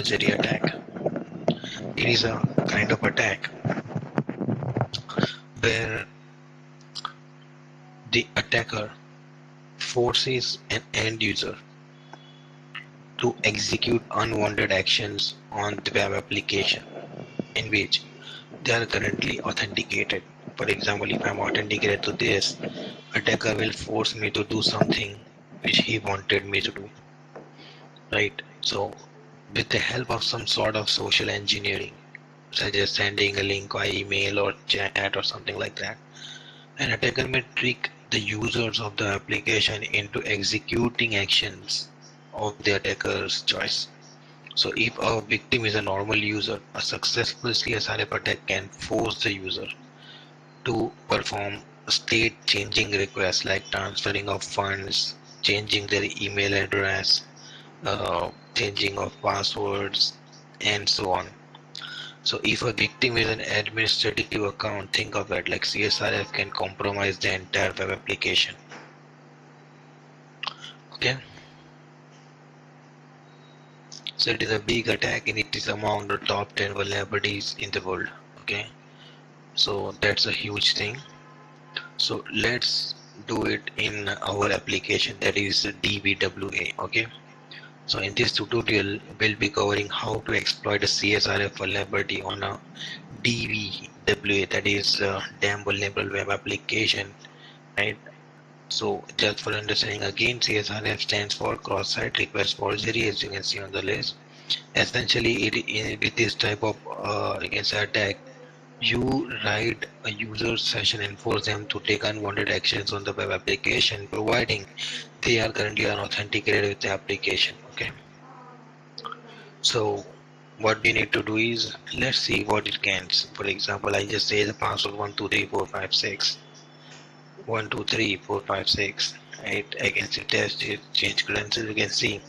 forgery attack. It is a kind of attack where the attacker forces an end user to execute unwanted actions on the web application in which they are currently authenticated. For example, if I'm authenticated to this, attacker will force me to do something which he wanted me to do, right? So with the help of some sort of social engineering, such as sending a link by email or chat or something like that, an attacker may trick the users of the application into executing actions of the attacker's choice. So if a victim is a normal user, a successful CSRF attack can force the user to perform state changing requests like transferring of funds, changing their email address, changing of passwords, and so on. So if a victim is an administrative account, think of it like CSRF can compromise the entire web application. Okay, so it is a big attack and it is among the top 10 vulnerabilities in the world. Okay, so that's a huge thing. So let's do it in our application, that is DBWA. Okay, so in this tutorial we'll be covering how to exploit a CSRF vulnerability on a DVWA, that is damn vulnerable web application, right? So just for understanding again, CSRF stands for cross-site request forgery, as you can see on the list. Essentially, with this type of attack, you write a user session and force them to take unwanted actions on the web application, providing they are currently unauthenticated with the application. Okay. So what we need to do is, let's see what it can. For example, I just say the password 123456. 123456. Right. Against the test, it change credentials. You can see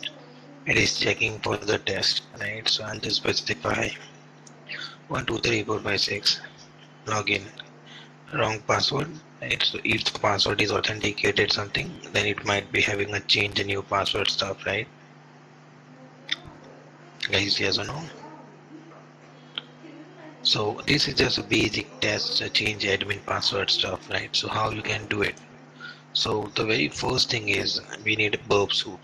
it is checking for the test. Right. So I'll just specify 123456. Login. Wrong password. Right. So if the password is authenticated something, then it might be having a change in your password stuff. Right. Guys, yes or no? So this is just a basic test, change admin password stuff, right? So how you can do it? So the very first thing is we need a burp suite.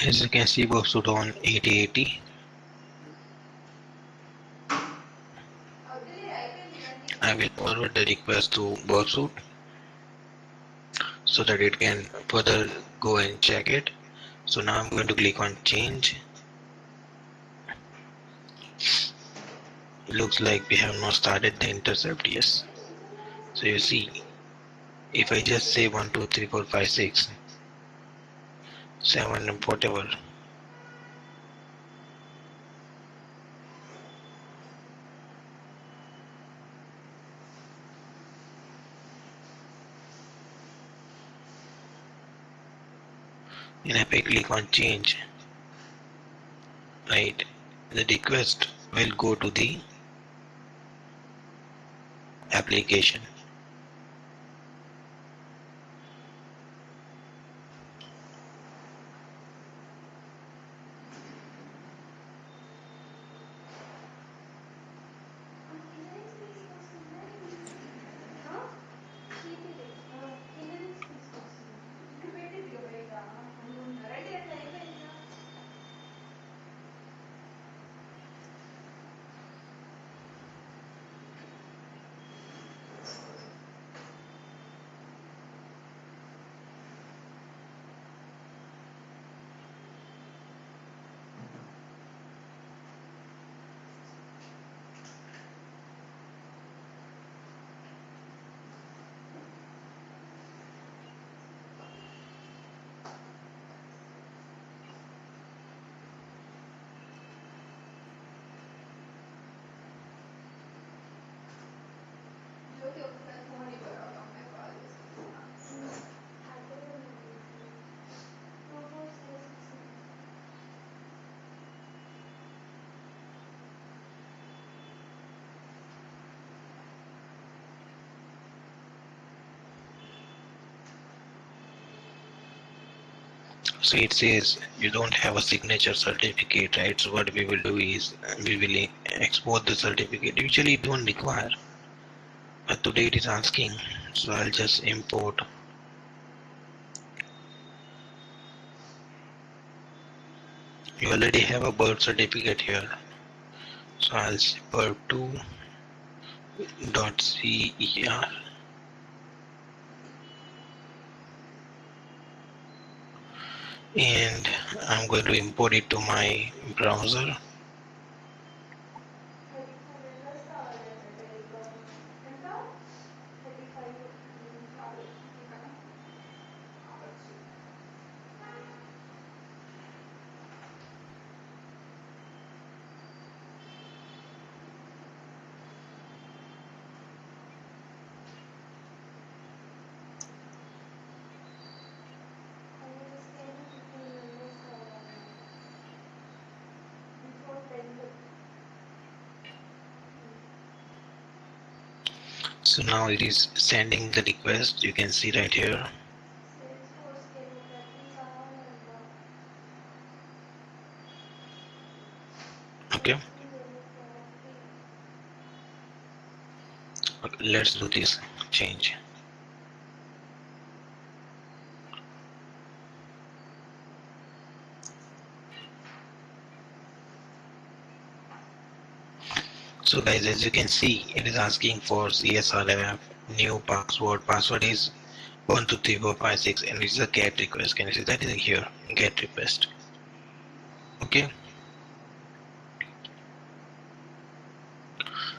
As you can see, burp suite on 8080. I will forward the request to burp suite so that it can further go and check it. So now I'm going to click on change. It looks like we have not started the intercept. Yes. So you see, if I just say 123456, 7 and whatever, and if I click on change, right, the request will go to the application. So it says you don't have a signature certificate, right? So what we will do is we will export the certificate. Usually don't require, but today it is asking. So I'll just import. You already have a birth certificate here. So I'll say birth2.cer and I'm going to import it to my browser. So now it is sending the request. You can see right here. Okay. Okay, let's do this change. So guys, as you can see, it is asking for CSRF new password. Password is 123456 and it's a GET request. Can you see that is here? GET request. Okay.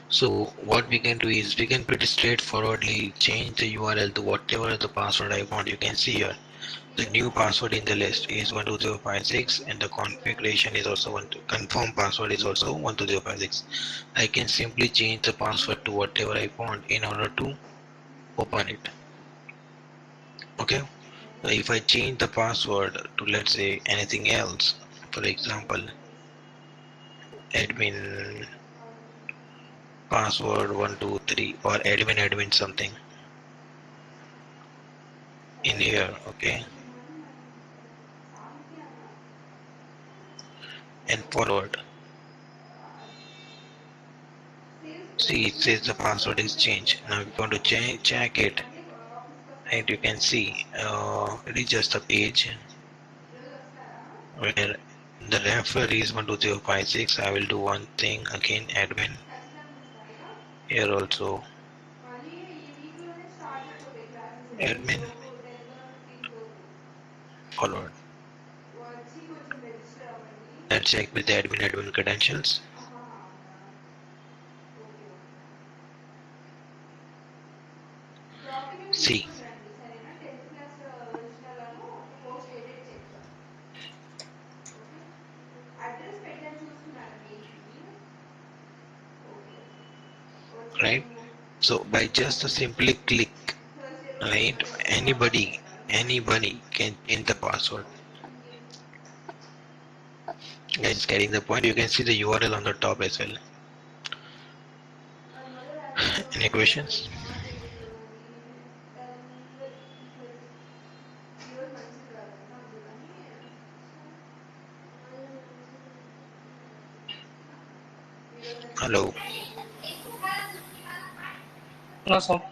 So what we can do is we can pretty straightforwardly change the URL to whatever the password I want. You can see here the new password in the list is 12056 and the configuration is also confirm password is also 12056. I can simply change the password to whatever I want in order to open it. Okay. So if I change the password to let's say anything else, for example, admin password 123 or admin something in here, okay, and forward. See, it says the password is changed. Now if you want to check it, right, you can see it is just a page where the refer is 12056. I will do one thing again, admin. Here also admin forward. Let's check with the admin credentials. See, right? So by just a simply click, right, anybody can change the password. Guys, getting the point. You can see the URL on the top as well. Any questions? Hello. No, sir.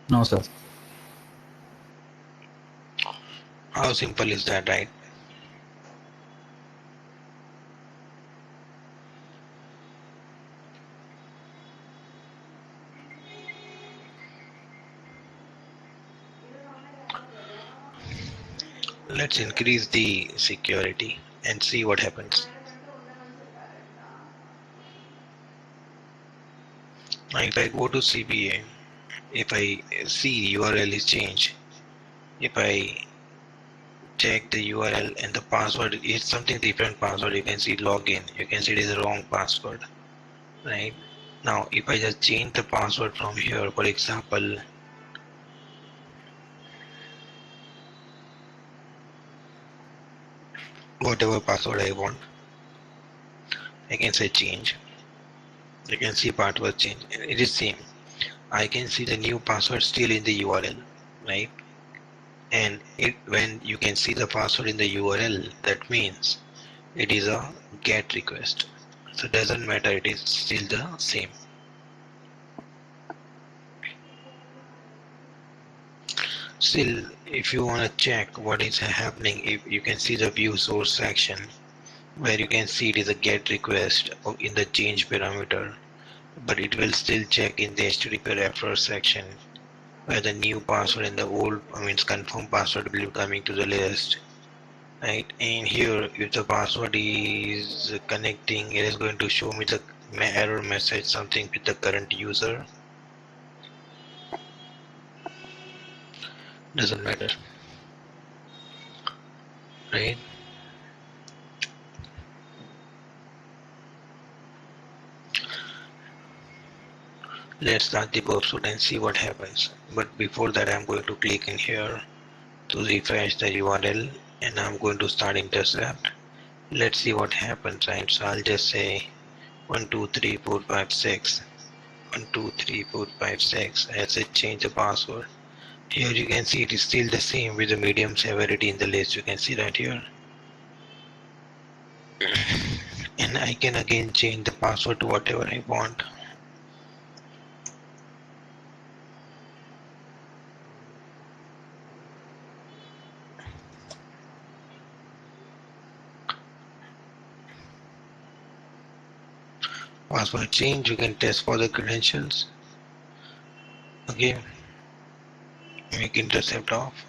No, sir. How simple is that, right? Let's increase the security and see what happens. Now if I go to CPA, if I see URL is changed, if I check the URL and the password is something different password, you can see login, you can see it is the wrong password, right? Now if I just change the password from here, for example, whatever password I want, I can say change. You can see password change. It is same. I can see the new password still in the URL, right? and when you can see the password in the URL, that means it is a GET request. So it doesn't matter, it is still the same. Still, if you want to check what is happening, if you can see the view source section where you can see it is a GET request in the change parameter, but it will still check in the HTTP referrer section where the new password and the old, confirmed password will be coming to the list, right? And here, if the password is connecting, it is going to show me the error message, something with the current user. Doesn't matter, right? Let's start the pursuit and see what happens. But before that, I'm going to click in here to refresh the URL, and I'm going to start intercept. Let's see what happens, right? So I'll just say 1234561, 1234556. As I change the password, here you can see it is still the same with the medium severity in the list. You can see that here. And I can again change the password to whatever I want. Password change, you can test for the credentials. Okay, make intercept off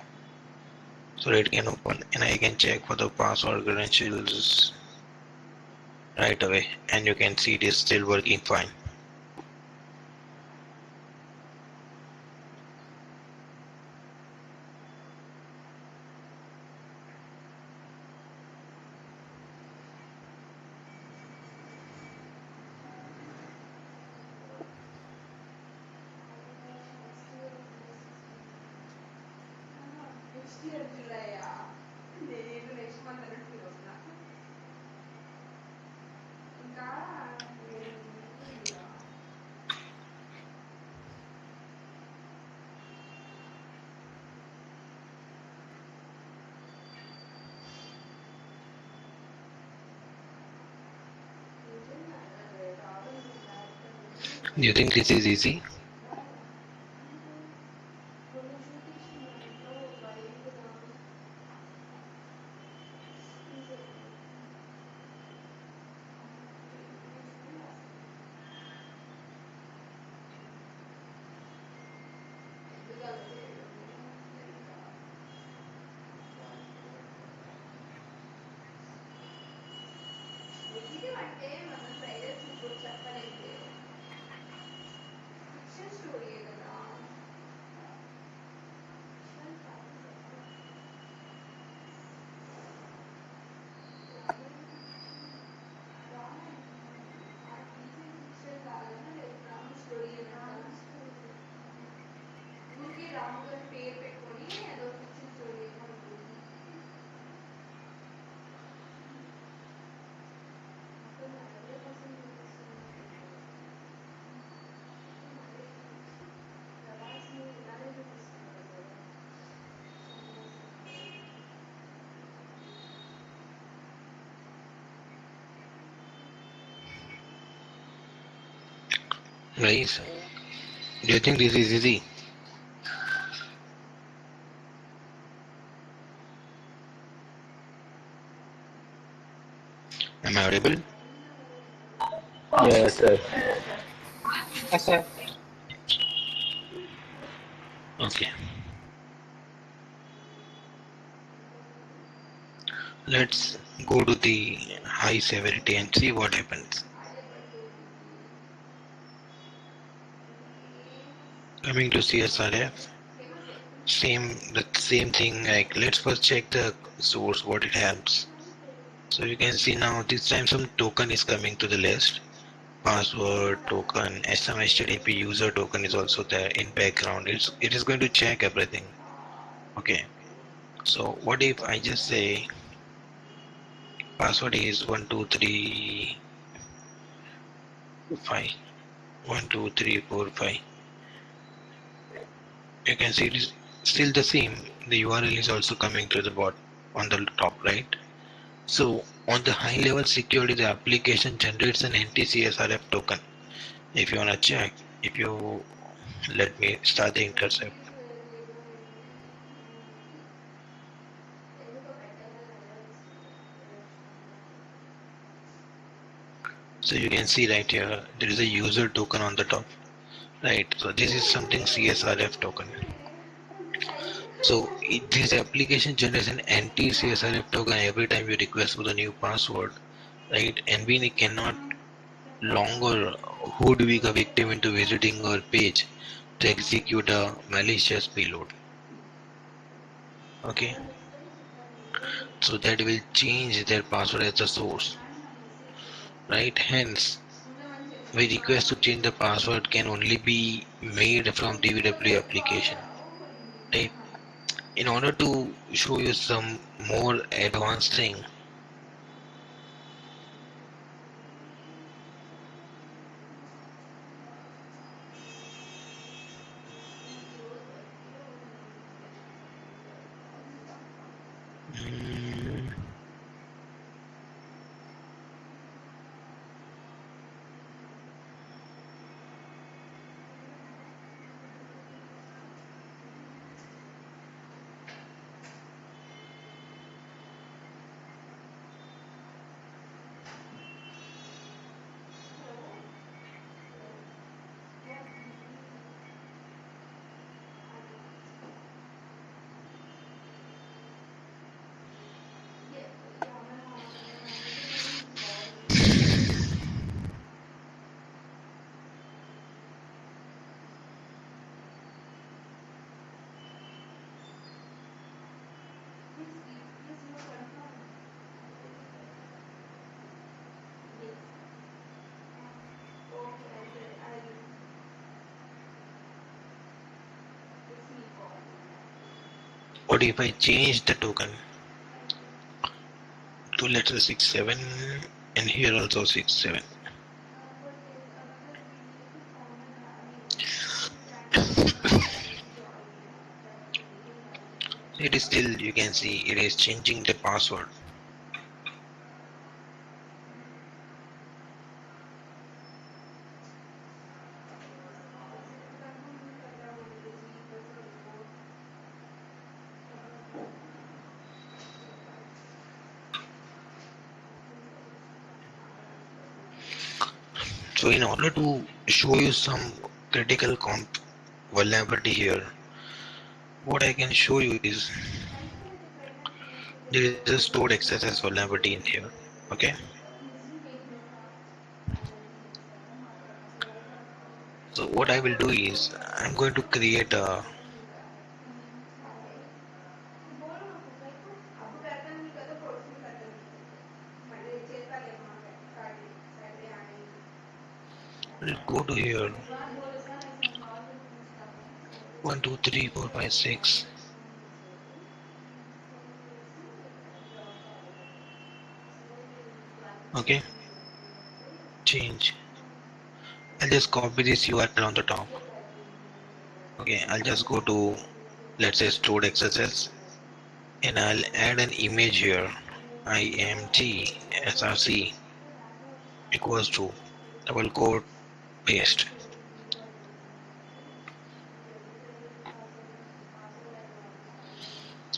so it can open, and I can check for the password credentials right away, and you can see it is still working fine. Do you think this is easy? Guys, do you think this is easy? Am I audible? Yes, sir. Yes, sir. Okay. Let's go to the high severity and see what happens. Coming to CSRF, the same thing. Like, let's first check the source, what it has. So you can see now this time some token is coming to the list. Password token, SMHTTP user token is also there in background. It is going to check everything. Okay. So what if I just say password is 12345, 12345. You can see it is still the same. the URL is also coming to the bottom on the top, right? So on the high level security, the application generates an NTCSRF token. If you wanna check, if you let me start the intercept. So you can see right here, there is a user token on the top, right? So this is something CSRF token. So this application generates an anti-CSRF token every time you request for the new password, right? And we cannot longer hoodwink a victim into visiting our page to execute a malicious payload. Okay, so that will change their password as the source, right? Hence, we request to change the password can only be made from DVW application, right? In order to show you some more advanced thing, mm, what if I change the token to letter 67 and here also 67? It is still, you can see it is changing the password. So in order to show you some critical vulnerability here, what I can show you is there is a stored XSS vulnerability in here. Okay, so what I will do is I'm going to create a go to here 1 2 3 4 5 6. Okay, change. I'll just copy this URL on the top. Okay, I'll just go to, let's say, stored XSS, and I'll add an image here. IMT SRC equals to double quote paste.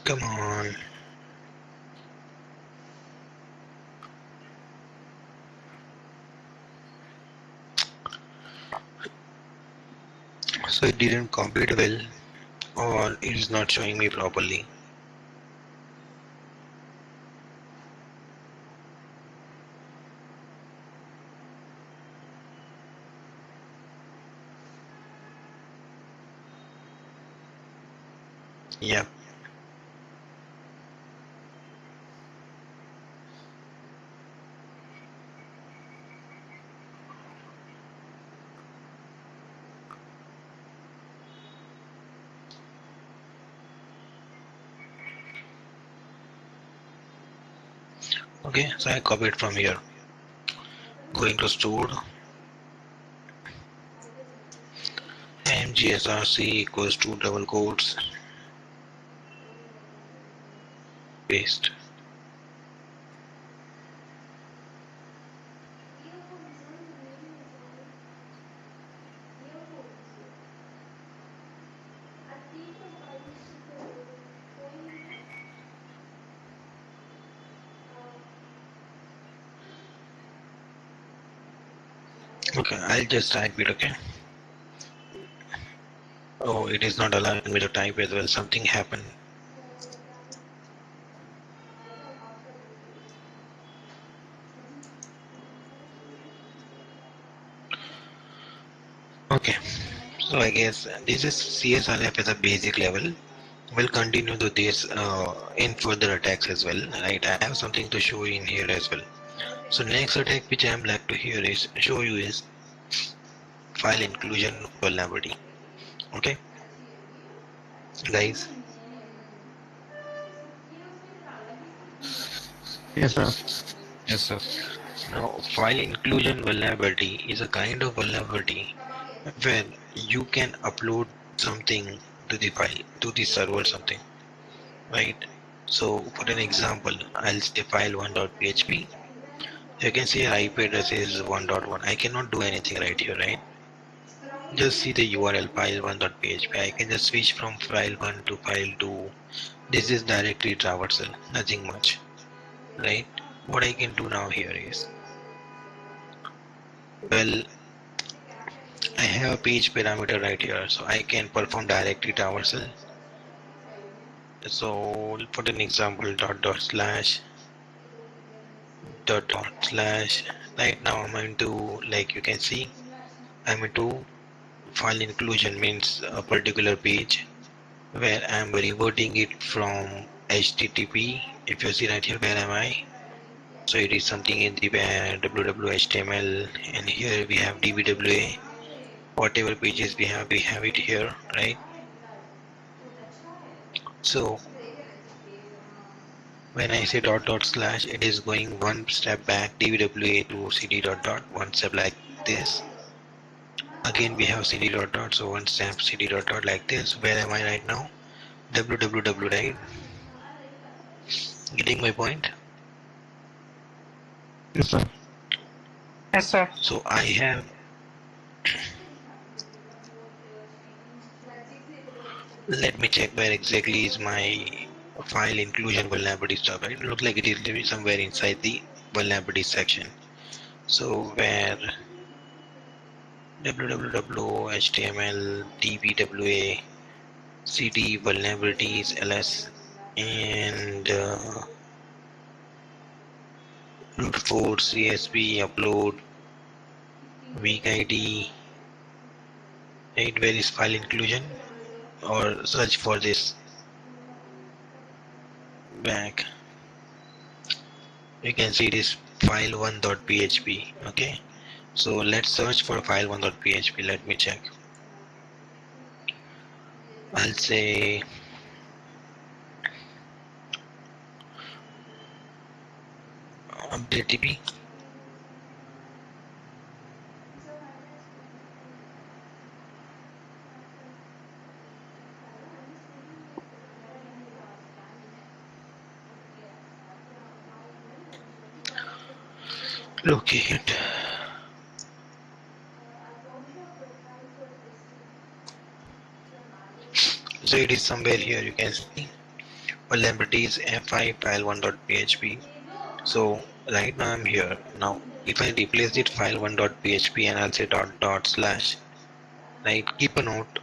Come on. So it didn't copy it well, or it is not showing me properly. Yep. Okay, so I copied from here. Going to stored IMGSRC equals to double quotes paste. Okay, I'll just type it, okay? Oh, it is not allowing me to type as well. Something happened. Okay, so I guess this is CSRF at a basic level. We'll continue to this in further attacks as well, right? I have something to show you in here as well. So next attack which I'm like to here is show you is file inclusion vulnerability. Okay, guys. Yes, sir. Yes, sir. Now, file inclusion vulnerability is a kind of vulnerability where you can upload something to the file, to the server, something, right? So, for an example, I'll say file1.php. You can see our IP address is 1.1. I cannot do anything right here, right? Just see the URL file1.php. I can just switch from file1 to file2. This is directly traversal, nothing much, right? What I can do now here is, well, I have a page parameter right here, so I can perform directly traversal. So put an example dot slash. Right now I'm into, like you can see, I'm into file inclusion, means a particular page where I'm reverting it from HTTP. If you see right here, where am I? So it is something in the www.html, and here we have dbwa. Whatever pages we have it here, right? So when I say dot slash, it is going one step back, dbwa to cd one step like this. Again we have cd so one step cd like this. Where am I right now? www, right? Getting my point? Yes, sir. Yes, sir. So I have, let me check where exactly is my file inclusion vulnerability stuff, right? It looks like it is somewhere inside the vulnerability section. So where www, html, dbwa, cd, vulnerabilities, ls, and root force, csv, upload, weak id, right? Where is file inclusion? Or search for this back. You can see it is file1.php. Okay, so let's search for file1.php. Let me check. I'll say update db. Locate. So it is somewhere here. You can see vulnerabilities fi file1.php. So right now I'm here. Now if I replace it file1.php and I'll say dot slash, right? Keep a note.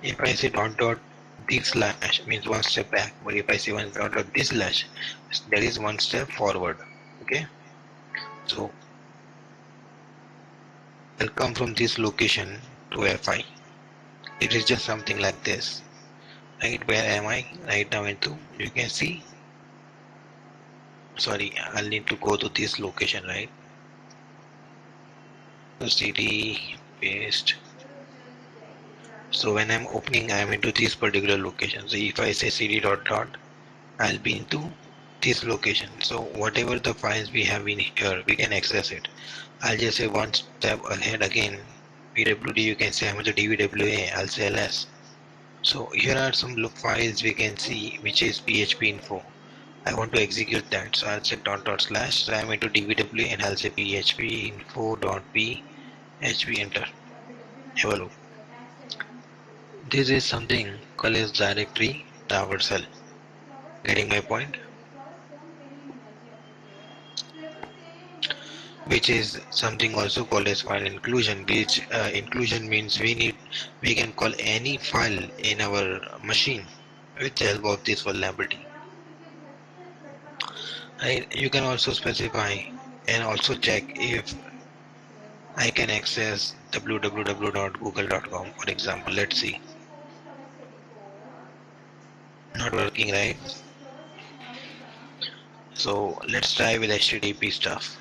If I say dot this slash, means one step back, but if I say one dot this slash, there is one step forward. Okay, so I'll come from this location to fi. It is just something like this, right? Where am I right now into? You can see. Sorry, I'll need to go to this location, right? So cd paste. So when I'm opening, I'm into this particular location. So if I say cd dot, I'll be into this location. So whatever the files we have in here, we can access it. I'll just say one step ahead again. PWD, you can say I'm into DVWA, I'll say ls. So here are some look files we can see, which is php info. I want to execute that, so I'll say dot slash ram into dbw and I'll say php info dot php, enter. Have a look. This is something called as directory traversal. Getting my point? Which is something also called as file inclusion, which inclusion means we can call any file in our machine with the help of this vulnerability. You can also specify and also check if I can access www.google.com, for example. Let's see. Not working, right? So let's try with HTTP stuff.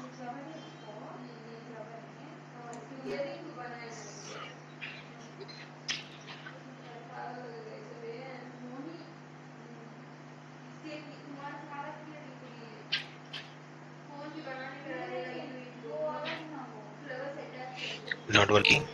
Not working.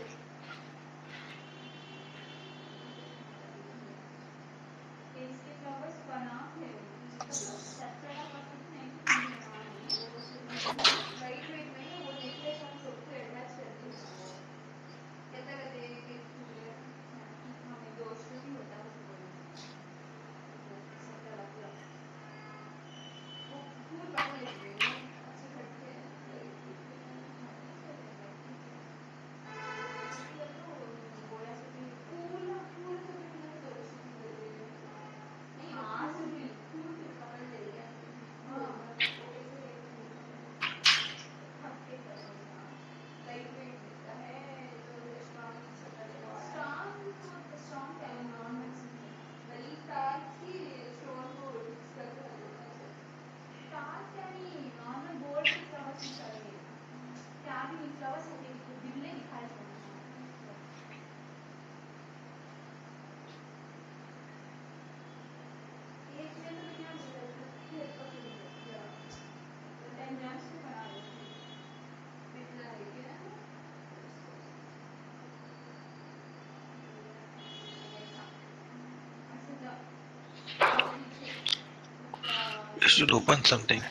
You should open something.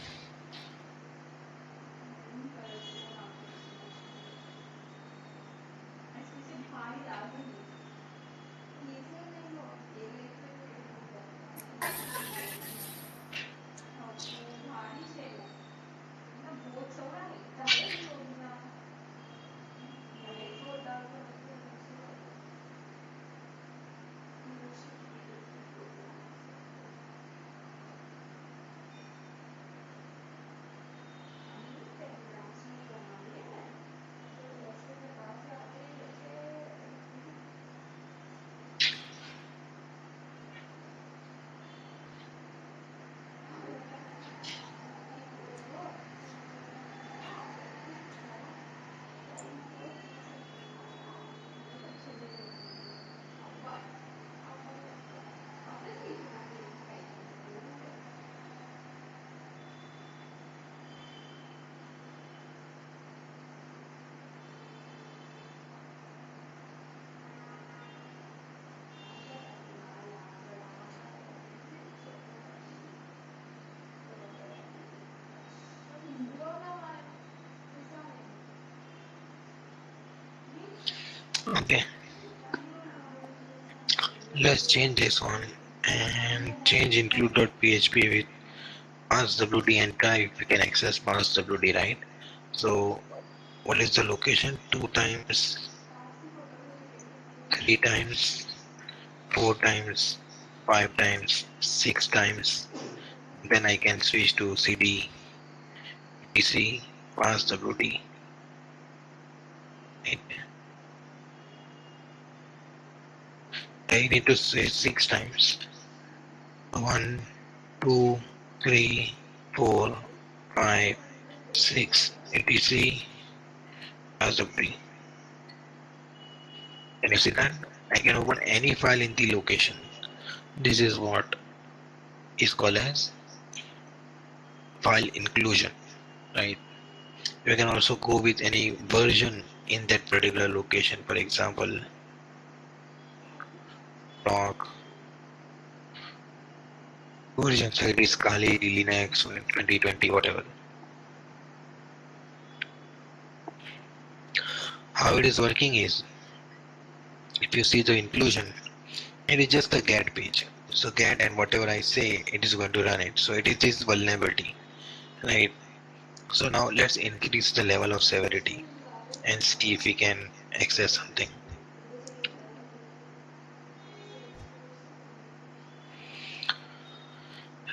Okay, let's change this one and change include.php with passwd and try if we can access passwd, right? So what is the location? 2 times, 3 times, 4 times, 5 times, 6 times. Then I can switch to cd etc passwd. I need to say 6 times. 1, 2, 3, 4, 5, 6, etc passwd. Can you see that? I can open any file in the location. This is what is called as file inclusion, right? You can also go with any version in that particular location. For example, block. Version side is Kali, Linux, 2020, whatever. How it is working is, if you see the inclusion, it is just a GET page. So GET and whatever I say, it is going to run it. So it is this vulnerability, right? So now let's increase the level of severity and see if we can access something.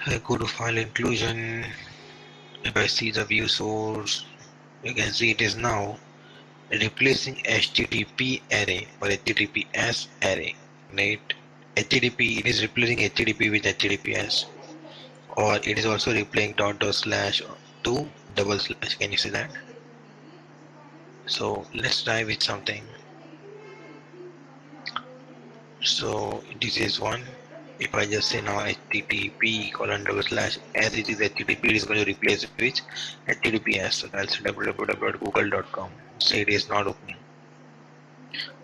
I go to file inclusion. If I see the view source, you can see it is now replacing HTTP array or HTTPS array, right? HTTP, it is replacing HTTP with HTTPS, or it is also replacing dot slash to double slash. Can you see that? So let's try with something. So this is one. If I just say now HTTP colon double slash, as it is HTTP, it is going to replace it with HTTPS. So I'll say www.google.com. So it is not opening.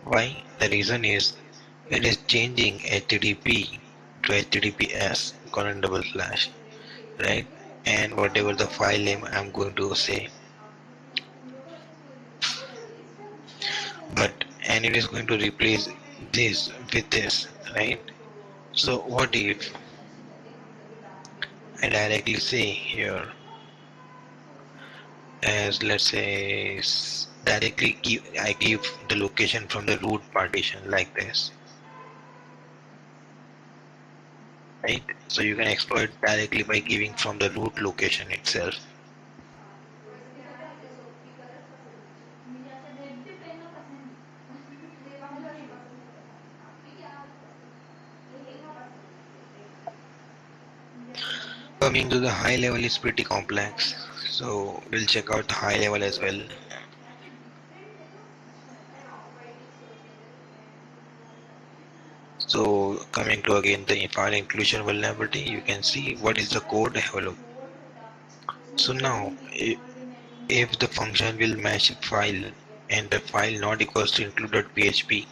Why? The reason is it is changing HTTP to HTTPS colon double slash, right? And whatever the file name I'm going to say, but and it is going to replace this with this, right? So what if I directly say here, as let's say directly I give the location from the root partition like this, right? So you can exploit directly by giving from the root location itself. Coming to the high level is pretty complex, so we'll check out the high level as well. So coming to again the file inclusion vulnerability, you can see what is the code. Have a look. So now if the function will match a file and the file not equals to include.php,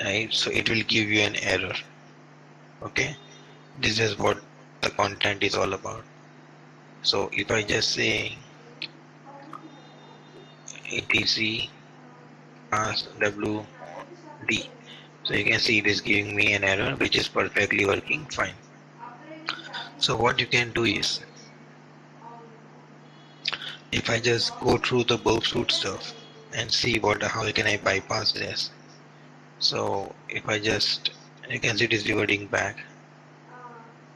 right? So it will give you an error. Okay, this is what the content is all about. So if I just say etc ask wd, so you can see it is giving me an error which is perfectly working fine. So what you can do is, if I just go through the bulk root stuff and see what how can I bypass this. So if I just, you can see it is reverting back.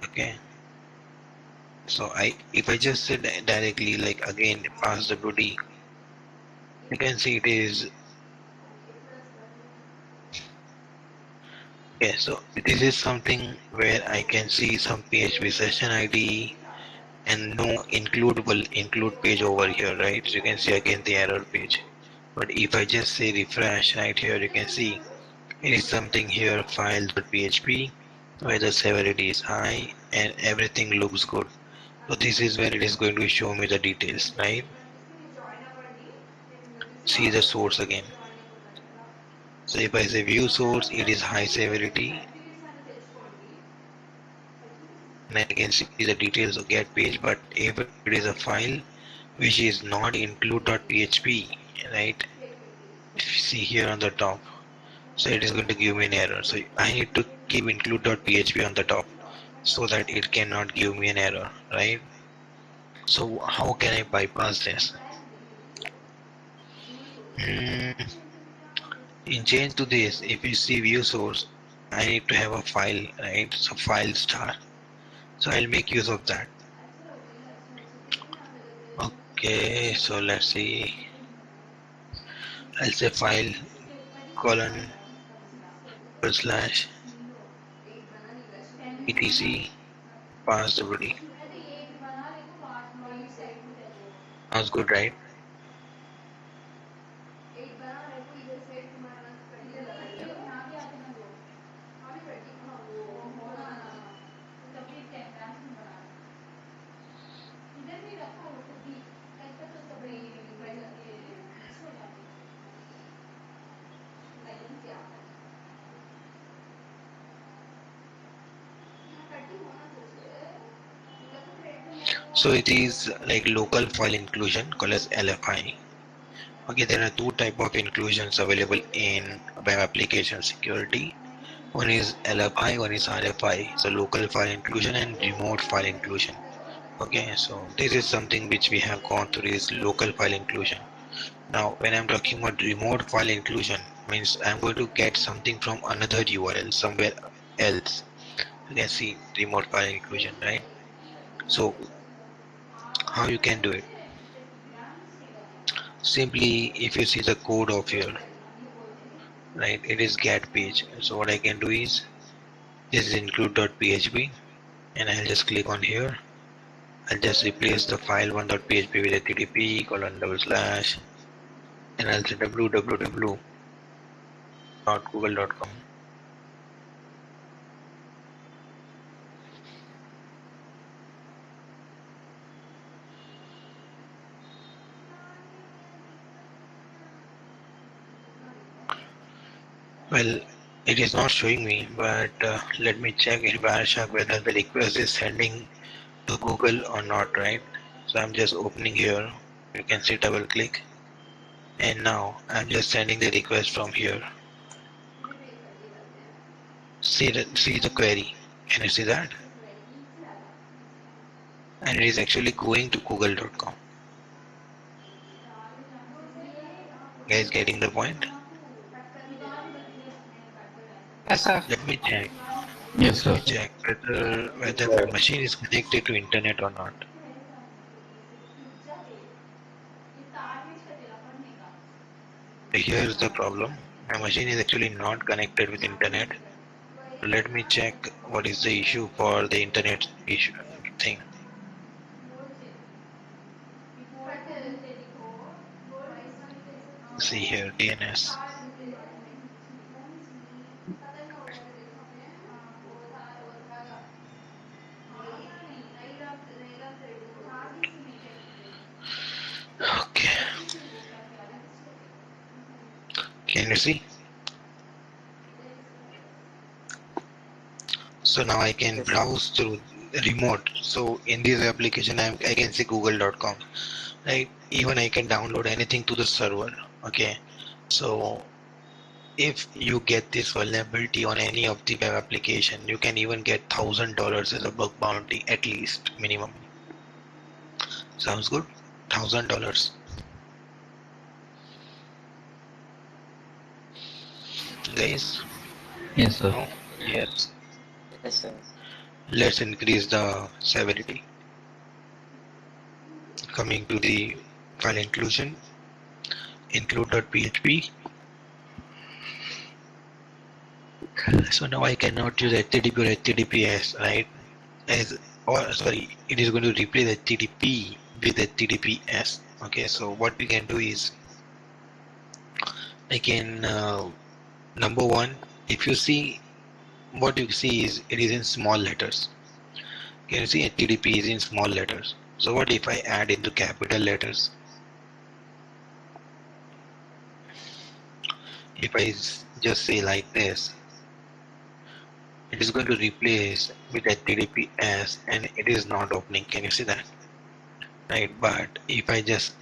Okay, so if I just say directly like again pass wd, you can see it is okay. So this is something where I can see some PHP session ID and no include page over here, right? So you can see again the error page. But if I just say refresh right here, you can see it is something here file.php where the severity is high and everything looks good. So this is where it is going to show me the details, right? See the source again. So if I say view source, it is high severity, and I can see the details of get page. But if it is a file which is not include.php, right? If you see here on the top, so it is going to give me an error. So I need to keep include.php on the top so that it cannot give me an error, right? So how can I bypass this? Mm, in change to this, if you see view source, I need to have a file, right? So file star. So I'll make use of that. Okay, so let's see. I'll say file colon forward slash etc passwd. Sounds good, right? So it is like local file inclusion called as LFI. Okay, there are two type of inclusions available in web application security. One is LFI, one is RFI. So local file inclusion and remote file inclusion. Okay, so this is something which we have gone through is local file inclusion. Now, when I'm talking about remote file inclusion, means I'm going to get something from another URL somewhere else. You can see remote file inclusion, right? So how you can do it? Simply, if you see the code of your, right, it is get page. So what I can do is this is include.php and I'll just click on here. I'll just replace the file one.php with http :/ and I'll say www.google.com. Well, it is not showing me, but let me check in Wireshark whether the request is sending to Google or not, right? So I'm just opening here. You can see double click, and now I'm just sending the request from here. See the query. Can you see that? And it is actually going to google.com. Guys, getting the point? Yes, sir. Let me check. Yes, Let sir. me check whether my machine is connected to internet or not. Here's the problem. My machine is actually not connected with internet. Let me check what is the issue for the internet issue thing. See here, DNS. Okay, can you see? So now I can browse through the remote. So in this application, I can see google.com, right? Even I can download anything to the server. Okay, so if you get this vulnerability on any of the web application, you can even get $1,000 as a bug bounty at least minimum. Sounds good? $1,000, guys. Yes, sir. No? Yes. Yes, sir. Let's increase the severity. Coming to the file inclusion, include.php. So now I cannot use HTTP or HTTPS, right? As or sorry, it is going to replace HTTP with HTTPS. Okay, so what we can do is I can number one, if you see what you see is it is in small letters. Can you see HTTP is in small letters? So what if I add into capital letters? If I just say like this, it is going to replace with HTTPS and it is not opening. Can you see that? Right, but if I just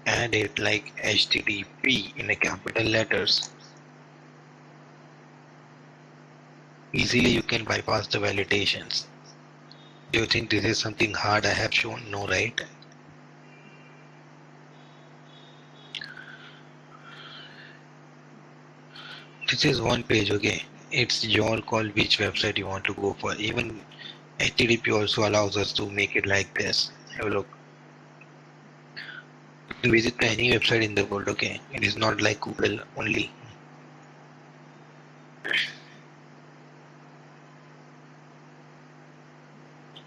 add it like HTTP in a capital letters, easily you can bypass the validations. Do you think this is something hard I have shown? No, right? This is one page, okay? It's your call which website you want to go for. Even HTTP also allows us to make it like this. Have a look. You can visit any website in the world, okay? It is not like Google only.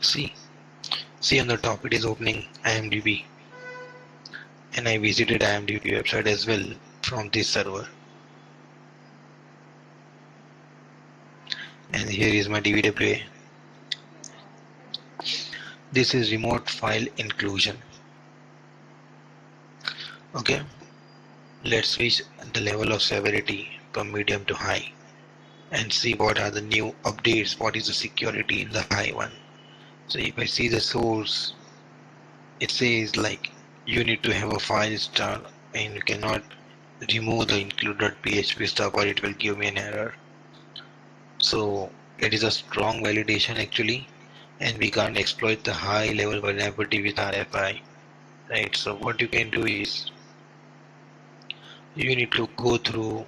See, see on the top, it is opening IMDb, and I visited IMDb website as well from this server. And here is my DVWA. This is remote file inclusion. Okay, let's switch the level of severity from medium to high and see what are the new updates, what is the security in the high one. So if I see the source, it says like you need to have a file style and you cannot remove the include.php stuff or it will give me an error. So it is a strong validation actually, and we can't exploit the high level vulnerability with RFI, right? So what you can do is you need to go through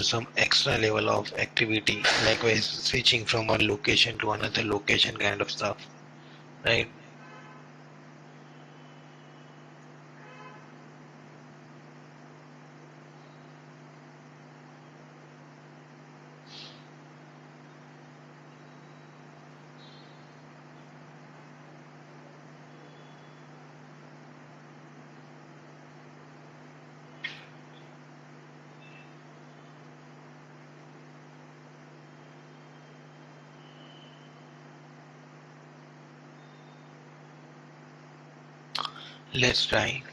some extra level of activity, likewise switching from one location to another location kind of stuff, right? Let's try.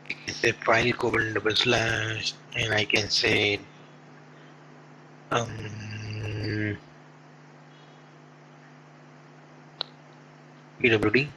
I can say file colon double slash and I can say pwd.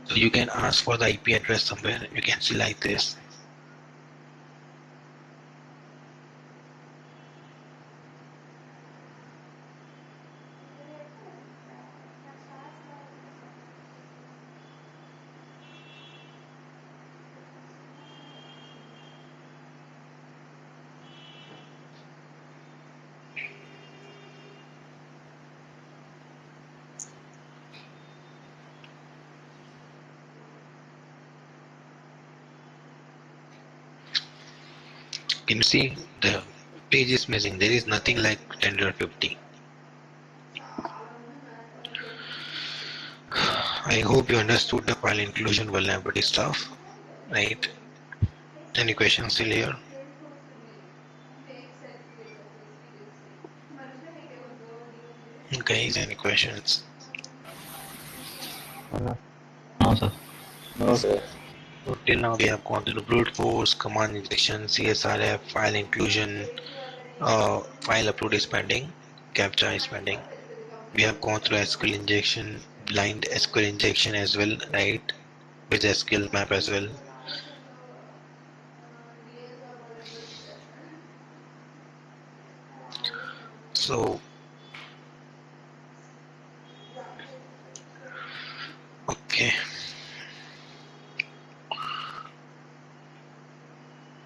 So you can ask for the IP address somewhere. You can see like this. Can you see the page is missing? There is nothing like 10.50. I hope you understood the file inclusion vulnerability stuff, right? Any questions still here? Okay, any questions? No, sir. No, sir. So till now we have gone through brute force, command injection, CSRF, file inclusion, file upload is pending, captcha is pending. We have gone through SQL injection, blind SQL injection as well, right? With SQL map as well. So, okay.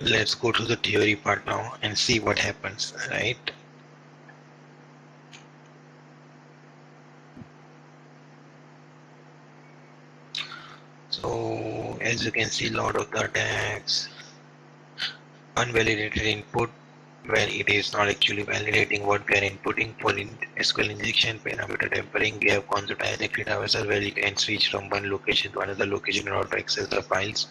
Let's go to the theory part now and see what happens, right? So, as you can see, a lot of the attacks, unvalidated input, where it is not actually validating what we are inputting for SQL injection, parameter tampering. We have gone to directory traversal where you can switch from one location to another location in order to access the files.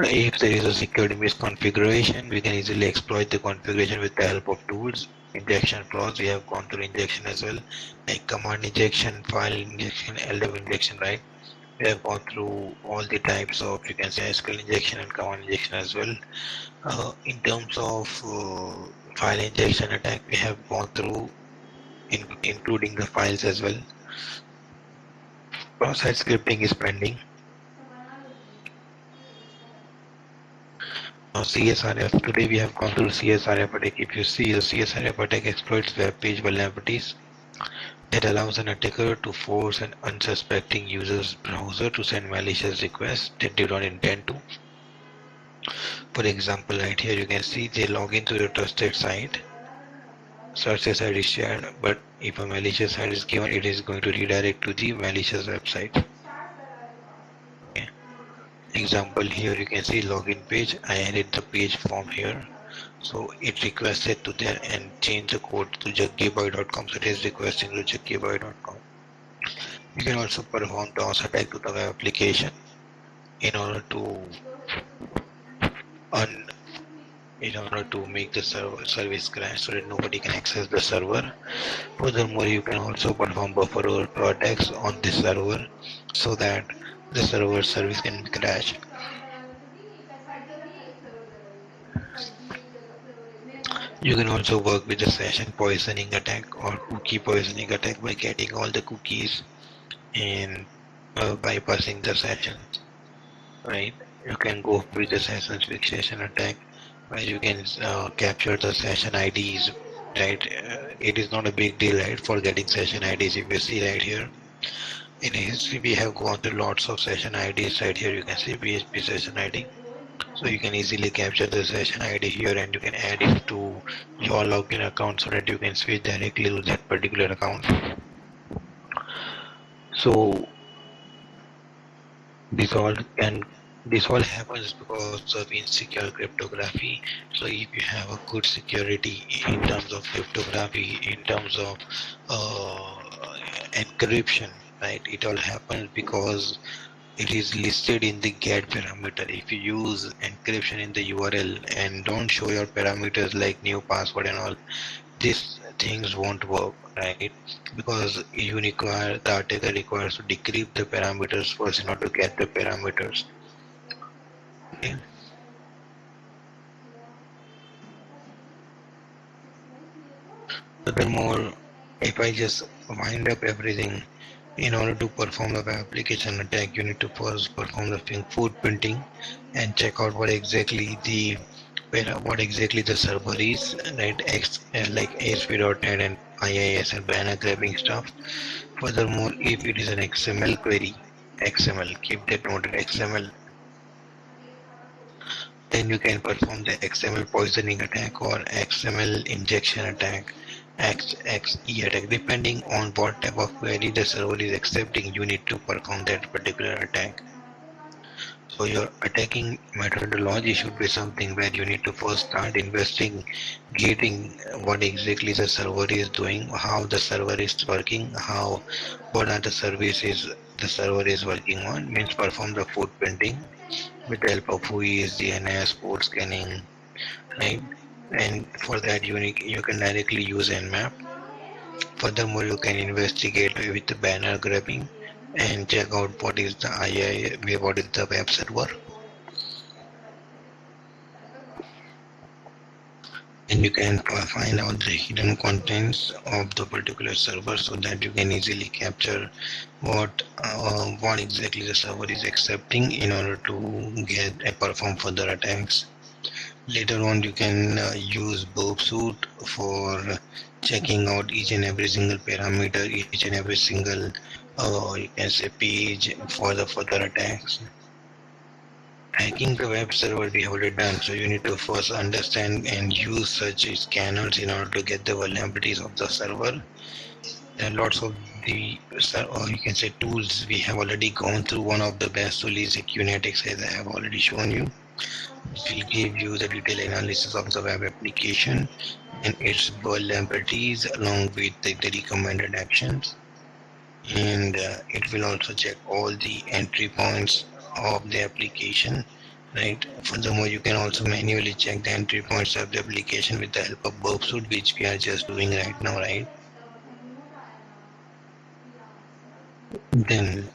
If there is a security misconfiguration, we can easily exploit the configuration with the help of tools. Injection flaws, we have gone through injection as well, like command injection, file injection, LW injection, right? We have gone through all the types of, you can say, SQL injection and command injection as well. In terms of file injection attack, we have gone through including the files as well. Cross-site scripting is pending. Now CSRF, today we have gone through CSRF attack. If you see, the CSRF attack exploits web page vulnerabilities that allows an attacker to force an unsuspecting user's browser to send malicious requests that they don't intend to. For example, right here you can see they log into your trusted site. Search site is shared, but if a malicious site is given, it is going to redirect to the malicious website. Okay. Example, here you can see login page. I added the page from here. So it requested to there and change the code to jaggiboy.com. So it is requesting to jaggiboy.com. You can also perform DOS attack to the web application in order to un in order to make the service crash so that nobody can access the server. Furthermore, you can also perform buffer overflow attacks on the server so that the server service can crash. You can also work with the session poisoning attack or cookie poisoning attack by getting all the cookies and bypassing the session, right? You can go with the session fixation attack where you can capture the session IDs, right? It is not a big deal, right, for getting session IDs. If you see right here, in history we have gone through lots of session IDs. Right here you can see PHP session ID. So you can easily capture the session ID here and you can add it to your login account so that you can switch directly to that particular account. So this all happens because of insecure cryptography. So if you have a good security in terms of cryptography, in terms of encryption, right, it all happens because it is listed in the get parameter. If you use encryption in the URL and don't show your parameters like new password and all, these things won't work, right? Because the attacker requires to decrypt the parameters first in order to get the parameters. Okay. Furthermore, if I just wind up everything, in order to perform the web application attack, you need to first perform the footprinting and check out what exactly the server is, right? Like ASP.NET and IIS and banner grabbing stuff. Furthermore, if it is an XML query, XML, keep that noted, XML, then you can perform the XML poisoning attack or XML injection attack, XXE attack. Depending on what type of query the server is accepting, you need to perform that particular attack. So your attacking methodology should be something where you need to first start investigating what exactly the server is doing, how the server is working, what are the services the server is working on, means perform the footprinting with the help of WHOIS, DNS, port scanning, right? And for that you can directly use Nmap. Furthermore, you can investigate with the banner grabbing and check out what is the what is the web server. And you can find out the hidden contents of the particular server so that you can easily capture what exactly the server is accepting in order to get and perform further attacks. Later on, you can use Burp Suite for checking out each and every single parameter, each and every single you can say page for the further attacks. Hacking the web server we have already done, so you need to first understand and use such scanners in order to get the vulnerabilities of the server. There are lots of the you can say tools we have already gone through. One of the best tools is Qnetics, as I have already shown you. It will give you the detailed analysis of the web application and its vulnerabilities along with the recommended actions. And it will also check all the entry points of the application, right? Furthermore, you can also manually check the entry points of the application with the help of Burp Suite, which we are just doing right now, right? Then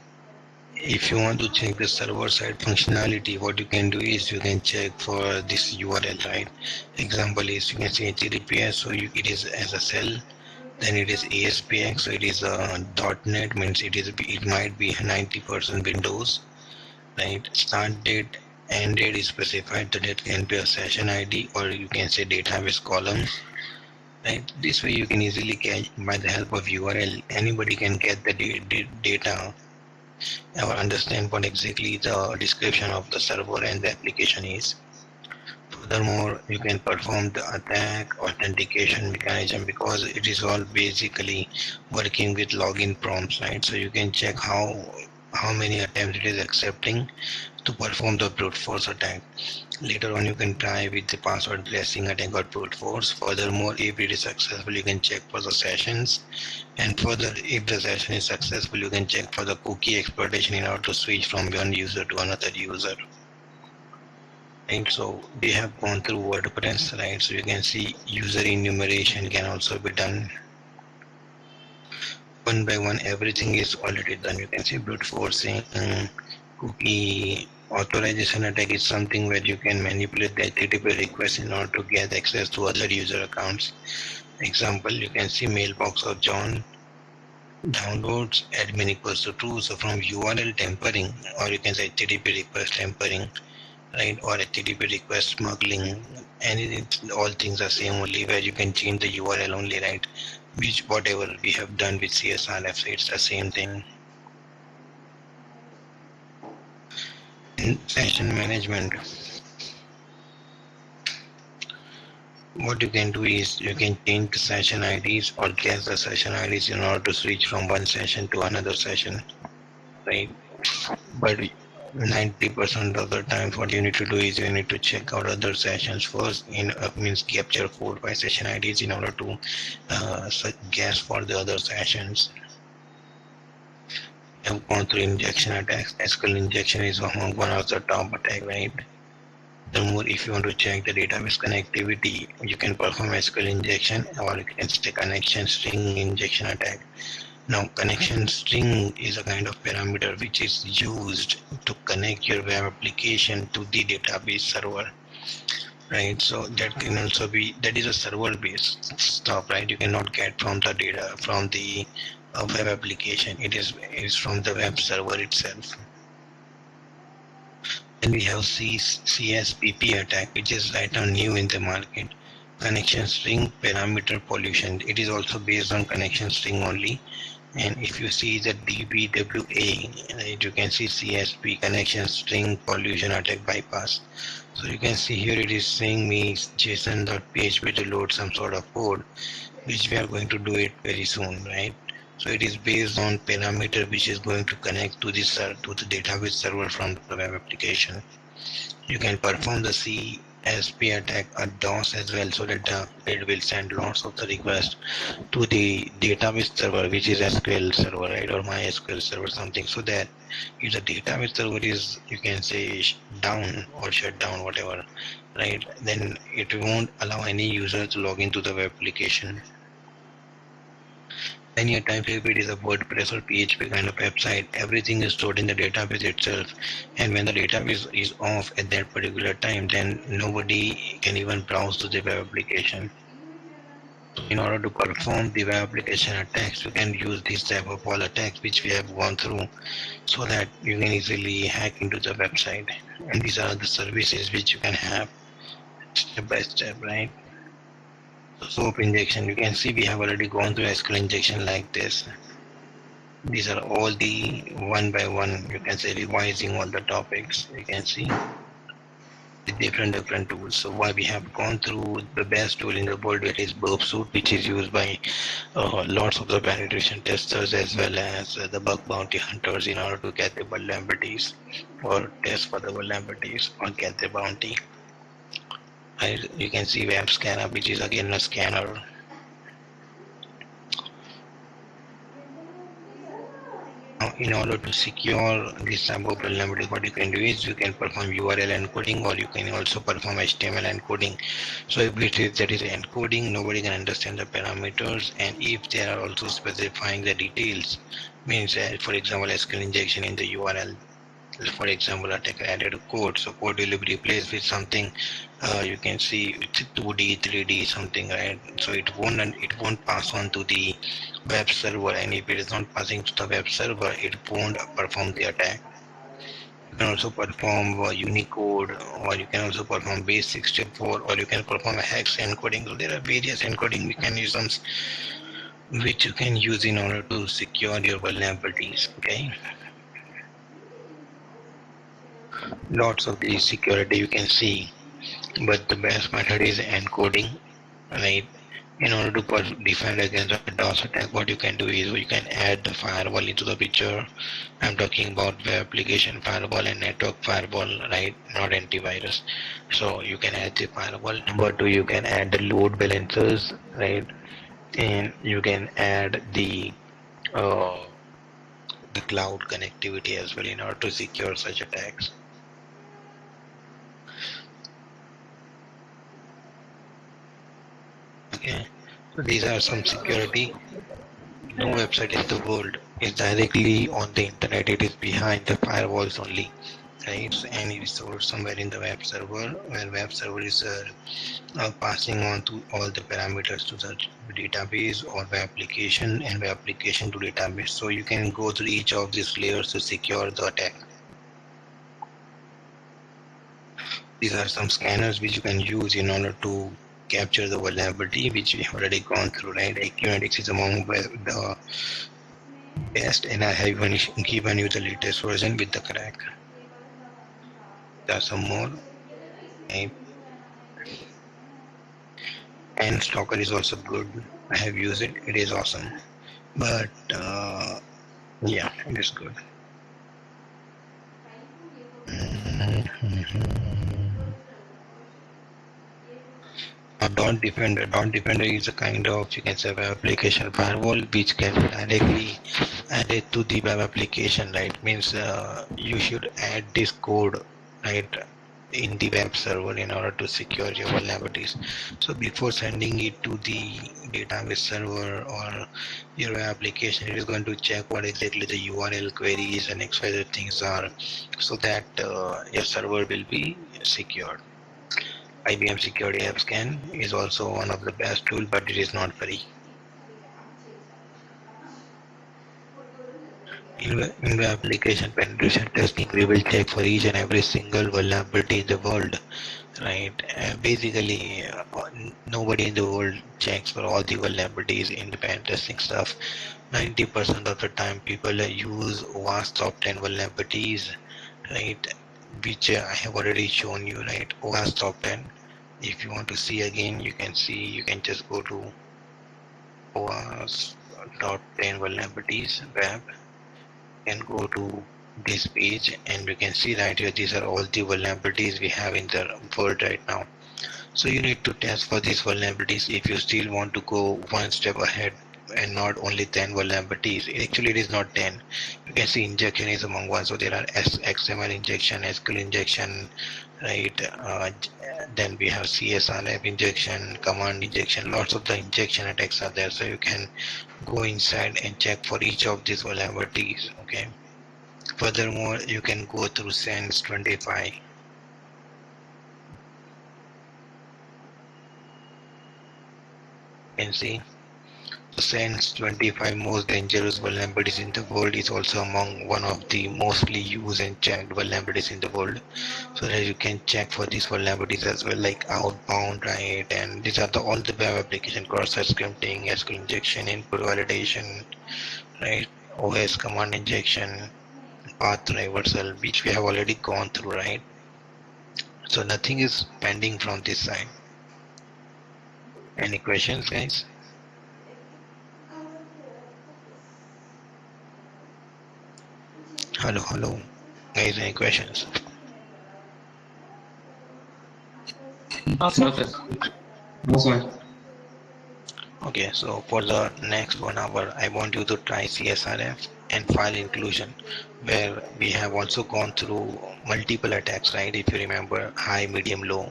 if you want to check the server side functionality, what you can do is you can check for this URL, right? Example is you can say HTTPS, so it is as a cell. Then it is ASPX, so it is a .NET, means it might be 90% Windows, right? Start date, end date is specified, that it can be a session ID or you can say database columns, right? This way you can easily get, by the help of URL, anybody can get the data or understand what exactly the description of the server and the application is. Furthermore, you can perform the attack authentication mechanism because it is all basically working with login prompts, right? So you can check how many attempts it is accepting to perform the brute force attack. Later on, you can try with the password blessing attack or brute force. Furthermore, if it is successful, you can check for the sessions. And further, if the session is successful, you can check for the cookie exploitation in order to switch from one user to another user. Right, so we have gone through WordPress, right? So you can see user enumeration can also be done. One by one, everything is already done. You can see brute forcing, cookie authorization attack is something where you can manipulate the HTTP request in order to get access to other user accounts. Example, you can see mailbox of John, downloads, admin equals to true. So from URL tampering, or you can say HTTP request tampering, right, or HTTP request smuggling, anything, all things are same only, where you can change the URL only, right, which whatever we have done with CSRF, it's the same thing. In session management, what you can do is you can change the session IDs or guess the session IDs in order to switch from one session to another session, right? But 90% of the time, what you need to do is you need to check out other sessions first. In means capture 4 5 session IDs in order to guess for the other sessions. I've gone through injection attacks. SQL injection is one of the top attack, right? Furthermore, if you want to check the database connectivity, you can perform SQL injection, or you can say connection string injection attack. Now, connection string is a kind of parameter which is used to connect your web application to the database server, right? So that can also be, that is a server-based stuff, right? You cannot get from the data from the web application. It is from the web server itself. Then we have CSPP attack, which is right now new in the market. Connection string parameter pollution. It is also based on connection string only. And if you see the DBWA, right, you can see CSP, connection string pollution attack bypass. So you can see here it is saying me JSON.php to load some sort of code, which we are going to do it very soon, right? So it is based on parameter which is going to connect to the database server from the web application. You can perform the CSP attack at DOS as well, so that it will send lots of the requests to the database server, which is SQL server, right, or MySQL server, something, so that if the database server is, you can say, down or shut down, whatever, right, then it won't allow any user to log into the web application. Many a times, if it is a WordPress or PHP kind of website, everything is stored in the database itself. And when the database is off at that particular time, then nobody can even browse to the web application. So in order to perform the web application attacks, you can use this type of all attacks which we have gone through, so that you can easily hack into the website. And these are the services which you can have step by step, right? SOAP injection, you can see we have already gone through SQL injection like this. These are all the one by one, you can say, revising all the topics. You can see the different tools. So why we have gone through the best tool in the world, it is Burp Suite, which is used by lots of the penetration testers as well as the bug bounty hunters in order to get the vulnerabilities or test for the vulnerabilities or get the bounty. You can see Web Scanner, which is again a scanner. Now, in order to secure this type of vulnerability, what you can do is you can perform URL encoding, or you can also perform HTML encoding. So if that is encoding, nobody can understand the parameters, and if they are also specifying the details, means for example SQL injection in the URL. For example, attacker added a code, so code will be replaced with something, you can see it's 2D, 3D, something, right? So it won't pass on to the web server, and if it is not passing to the web server, it won't perform the attack. You can also perform Unicode, or you can also perform base64, or you can perform hex encoding. So there are various encoding mechanisms which you can use in order to secure your vulnerabilities. Okay. Lots of the security you can see, but the best method is encoding, right? In order to defend against a DOS attack, what you can do is you can add the firewall into the picture. I'm talking about web application firewall and network firewall, right? Not antivirus. So you can add the firewall. Number two, you can add the load balancers, right? And you can add uh, the cloud connectivity as well in order to secure such attacks. Okay, so these are some security. No website in the world is directly on the internet. It is behind the firewalls only, right? So any resource somewhere in the web server, where web server is passing on to all the parameters to the database or web application and web application to database. So you can go through each of these layers to secure the attack. These are some scanners which you can use in order to capture the vulnerability, which we have already gone through, right? AQNX is among the best, and I have given you the latest version with the crack. There are some more, right? And Stalker is also good. I have used it. It is awesome. But yeah, it is good. Dawn Defender is a kind of, you can say, web application firewall which can directly add it to the web application, right? Means you should add this code, right, in the web server in order to secure your vulnerabilities. So before sending it to the database server or your web application, it is going to check what exactly the URL queries and XYZ things are, so that your server will be secured. IBM Security App Scan is also one of the best tools, but it is not free. In the application penetration testing, we will check for each and every single vulnerability in the world, right? Basically, nobody in the world checks for all the vulnerabilities in the pen testing stuff. 90% of the time, people use OWASP top 10 vulnerabilities, right? Which I have already shown you, right? OWASP top 10. If you want to see again, you can see, you can just go to OWASP top 10 vulnerabilities web and go to this page, and we can see right here, these are all the vulnerabilities we have in the world right now. So you need to test for these vulnerabilities if you still want to go one step ahead and not only 10 vulnerabilities. Actually, it is not 10. You can see injection is among one. So there are XML injection, SQL injection, right? Then we have CSRF injection, command injection. Lots of the injection attacks are there. So you can go inside and check for each of these vulnerabilities. Okay. Furthermore, you can go through SANS 25. You can see the SANS 25 most dangerous vulnerabilities in the world is also among one of the mostly used and checked vulnerabilities in the world. So that you can check for these vulnerabilities as well, like outbound, right? And these are all the web application cross-site scripting, SQL injection, input validation, right? OS command injection, path reversal, which we have already gone through, right? So nothing is pending from this side. Any questions, guys? Hello, guys, any questions? No, sir. No, sir. Okay, so for the next 1 hour, I want you to try CSRF and file inclusion, where we have also gone through multiple attacks, right? If you remember, high, medium, low,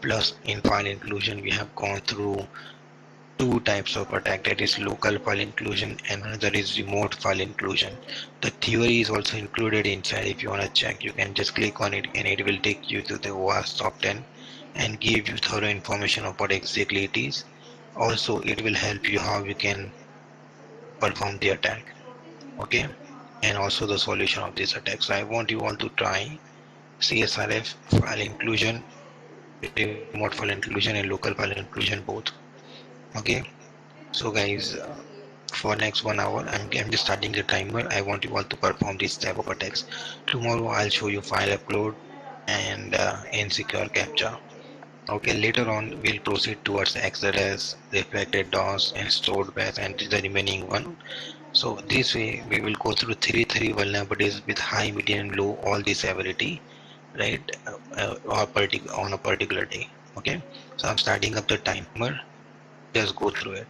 plus in file inclusion, we have gone through two types of attack, that is local file inclusion and another is remote file inclusion. The theory is also included inside. If you want to check, you can just click on it and it will take you to the OWASP top 10 and give you thorough information of what exactly it is. Also, it will help you how you can perform the attack, okay, and also the solution of this attack. So I want you all to try CSRF file inclusion, remote file inclusion, and local file inclusion both, okay. So guys, for next 1 hour, I'm just starting the timer. I want you all to perform this type of attacks. Tomorrow I'll show you file upload and insecure captcha. Okay, later on we'll proceed towards XRS, reflected DOS, and stored base, and the remaining one. So this way we will go through three vulnerabilities with high, medium, low, all the severity, right? On a particular day. Okay, so I'm starting up the timer. Just go through it.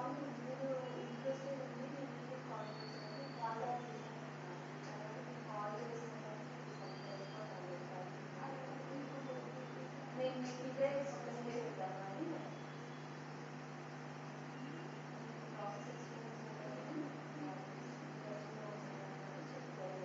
అవును. మీరు interested ఉండి నేనే call చేశాను. Call back చేశానన్నారు. తర్వాత నేను call చేస్తున్నాను మీకు సరిగ్గా రెస్పాండ్ అవ్వలేదు. నేను మీకు ఇదే ఎక్స్ప్లెయిన్ చేస్తాను అని మీకు ప్రాసెస్ ఎక్స్పీరియన్స్ ఉంటుంది, ఇంట్రెస్ట్గా ఉన్నారని చెప్పారు.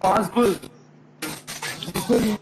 possible. Because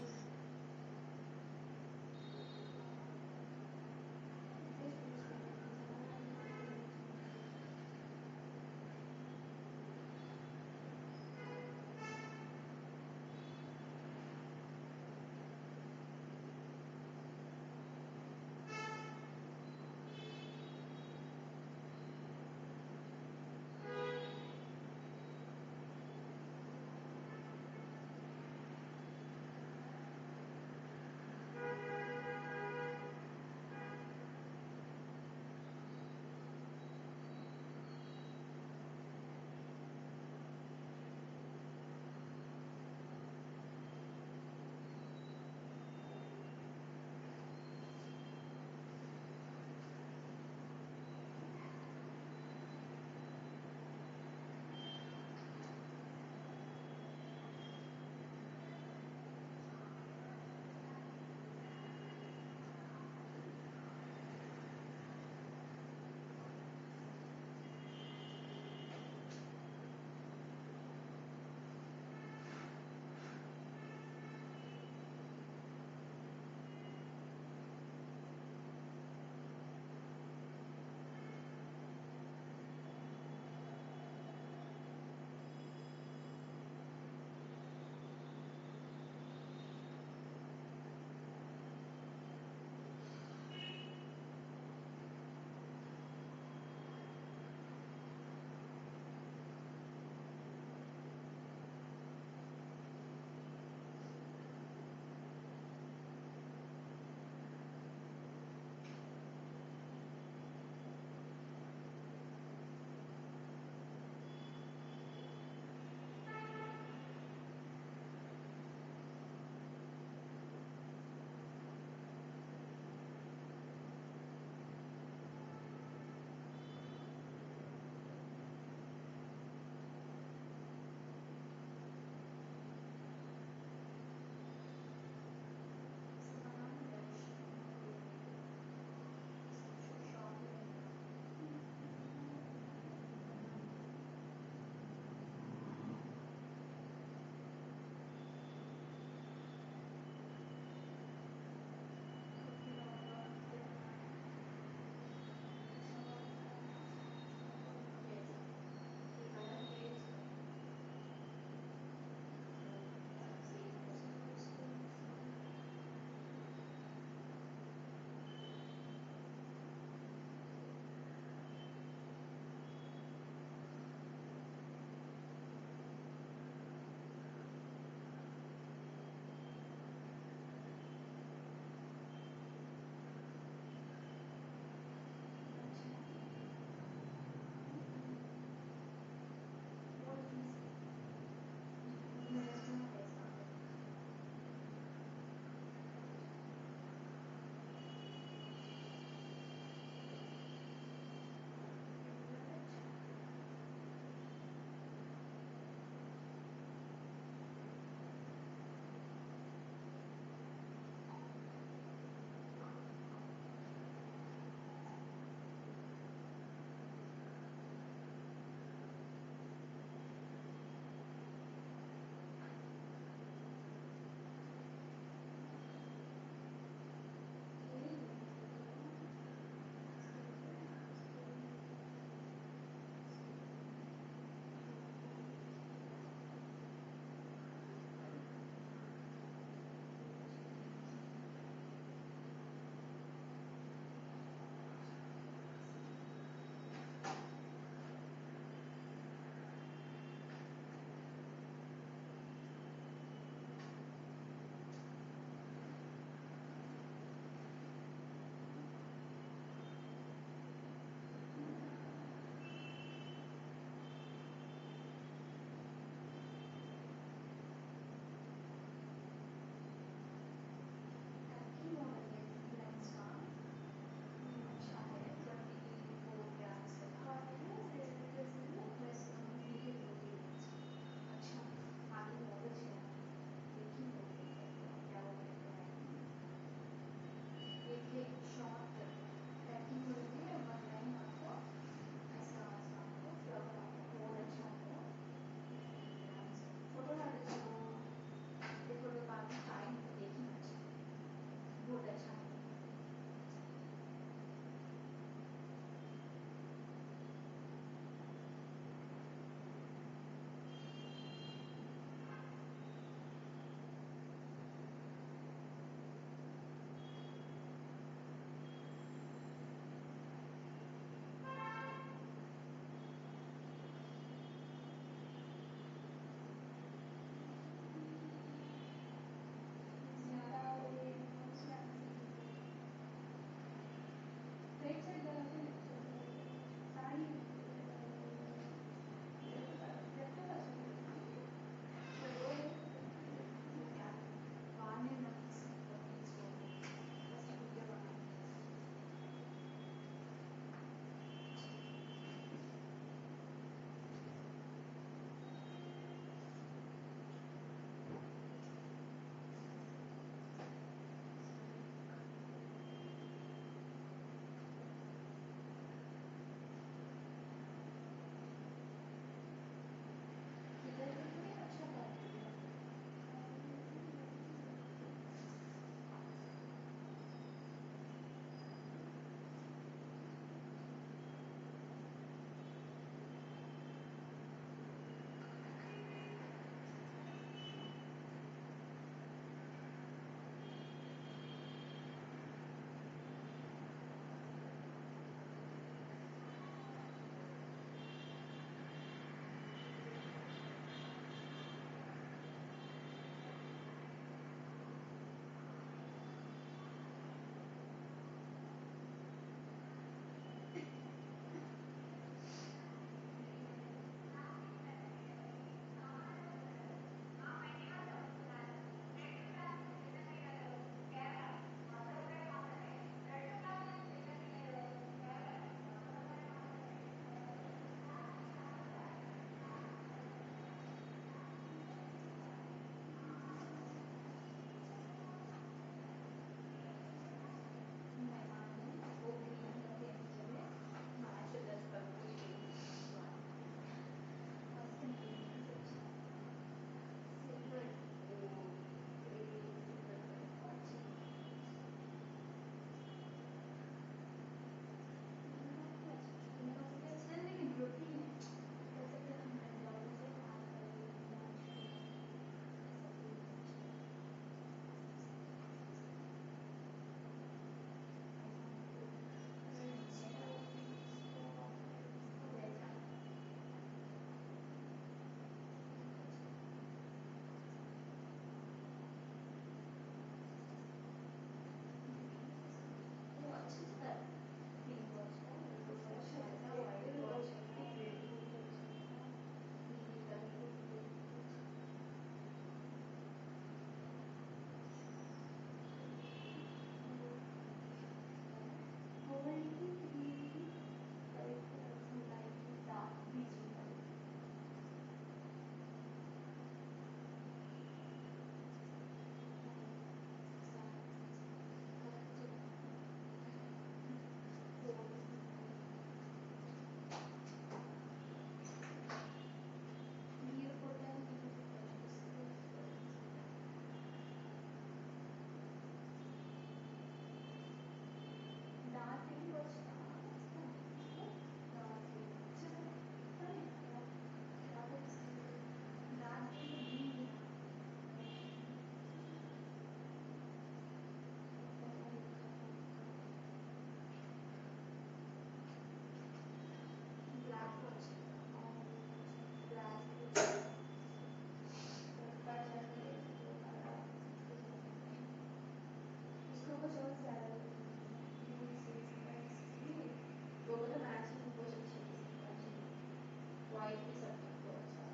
వైట్కి సరిపోవచ్చు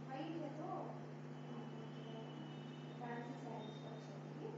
వైట్లలో ఫ్యాన్సీ శారీస్ వచ్చాయి.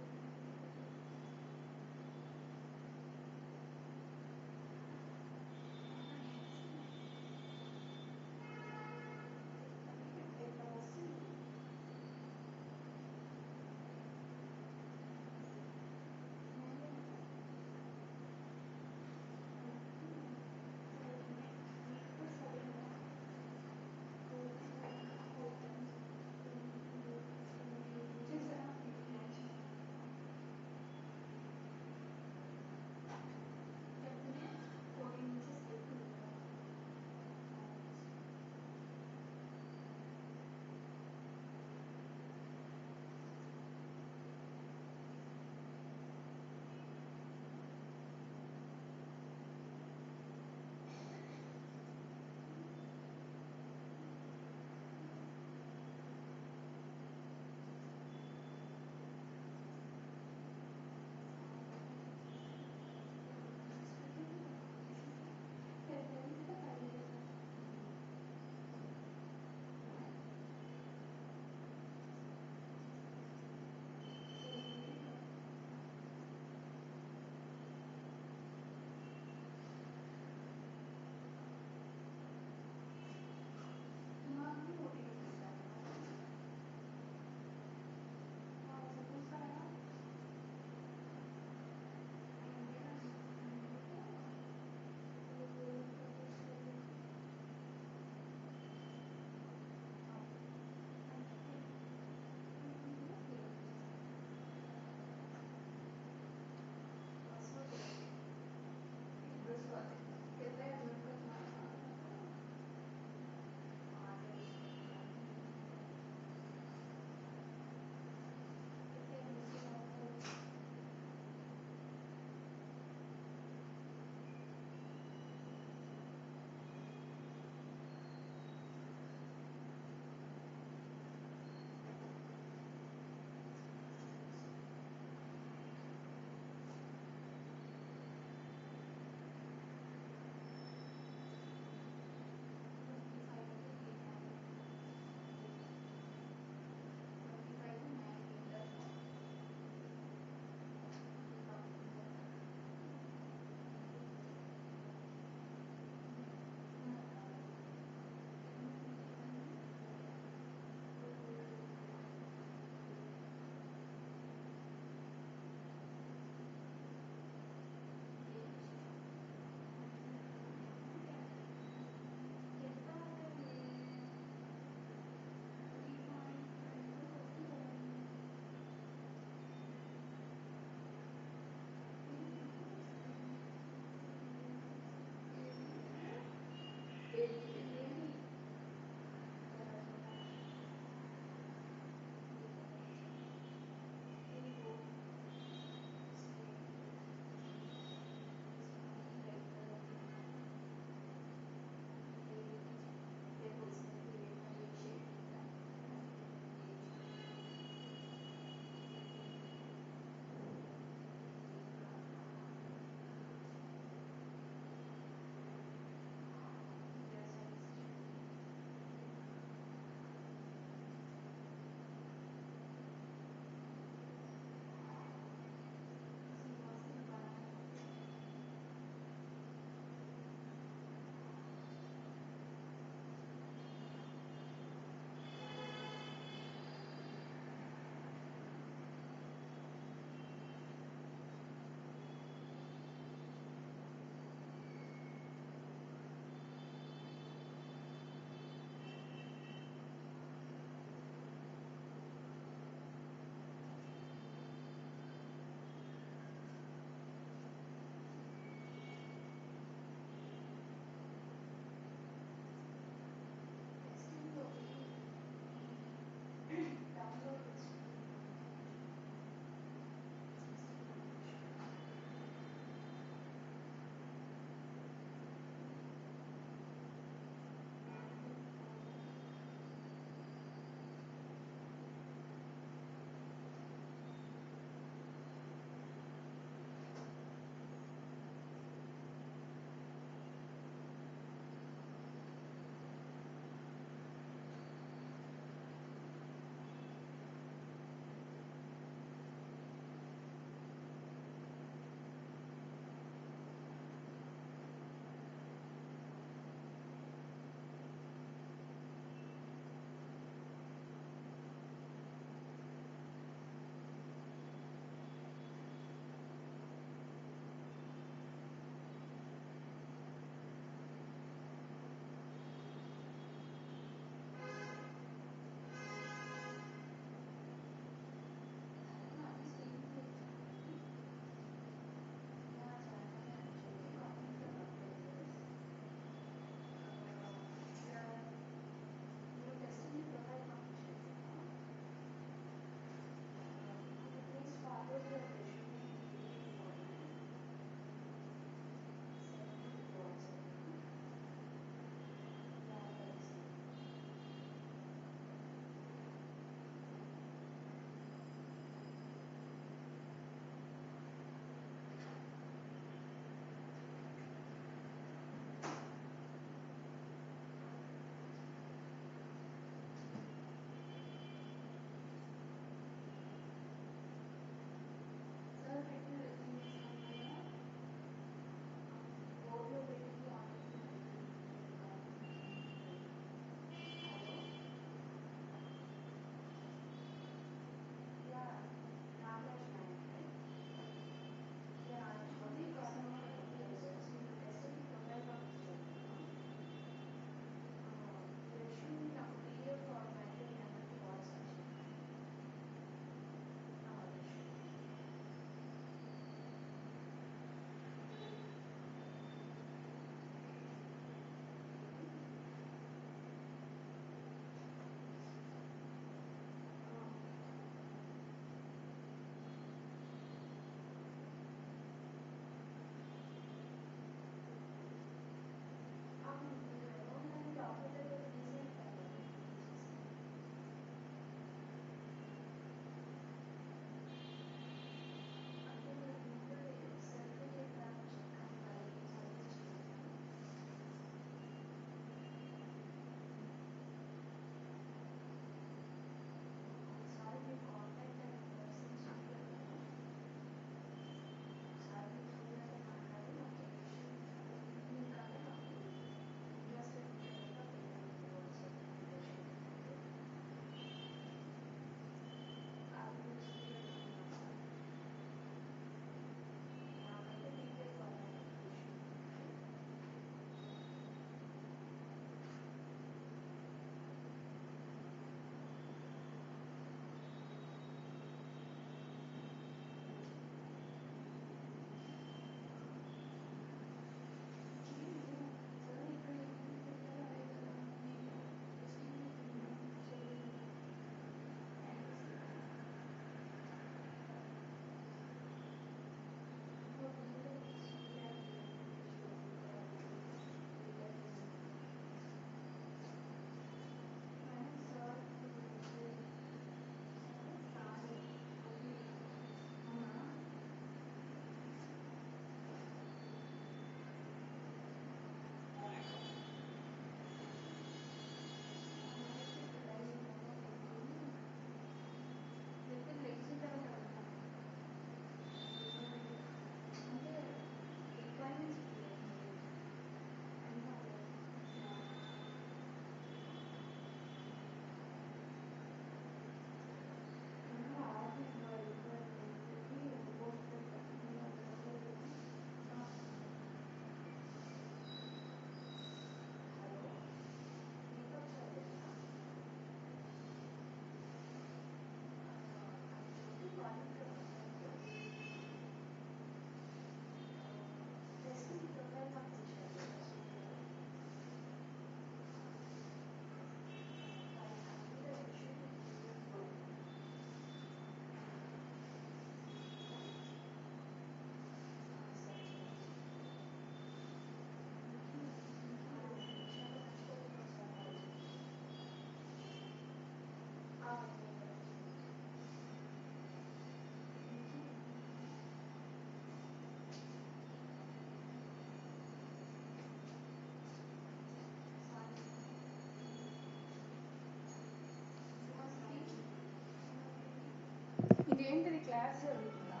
ఏంటిది క్లాస్ జరుగుతుందా?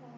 ఓ.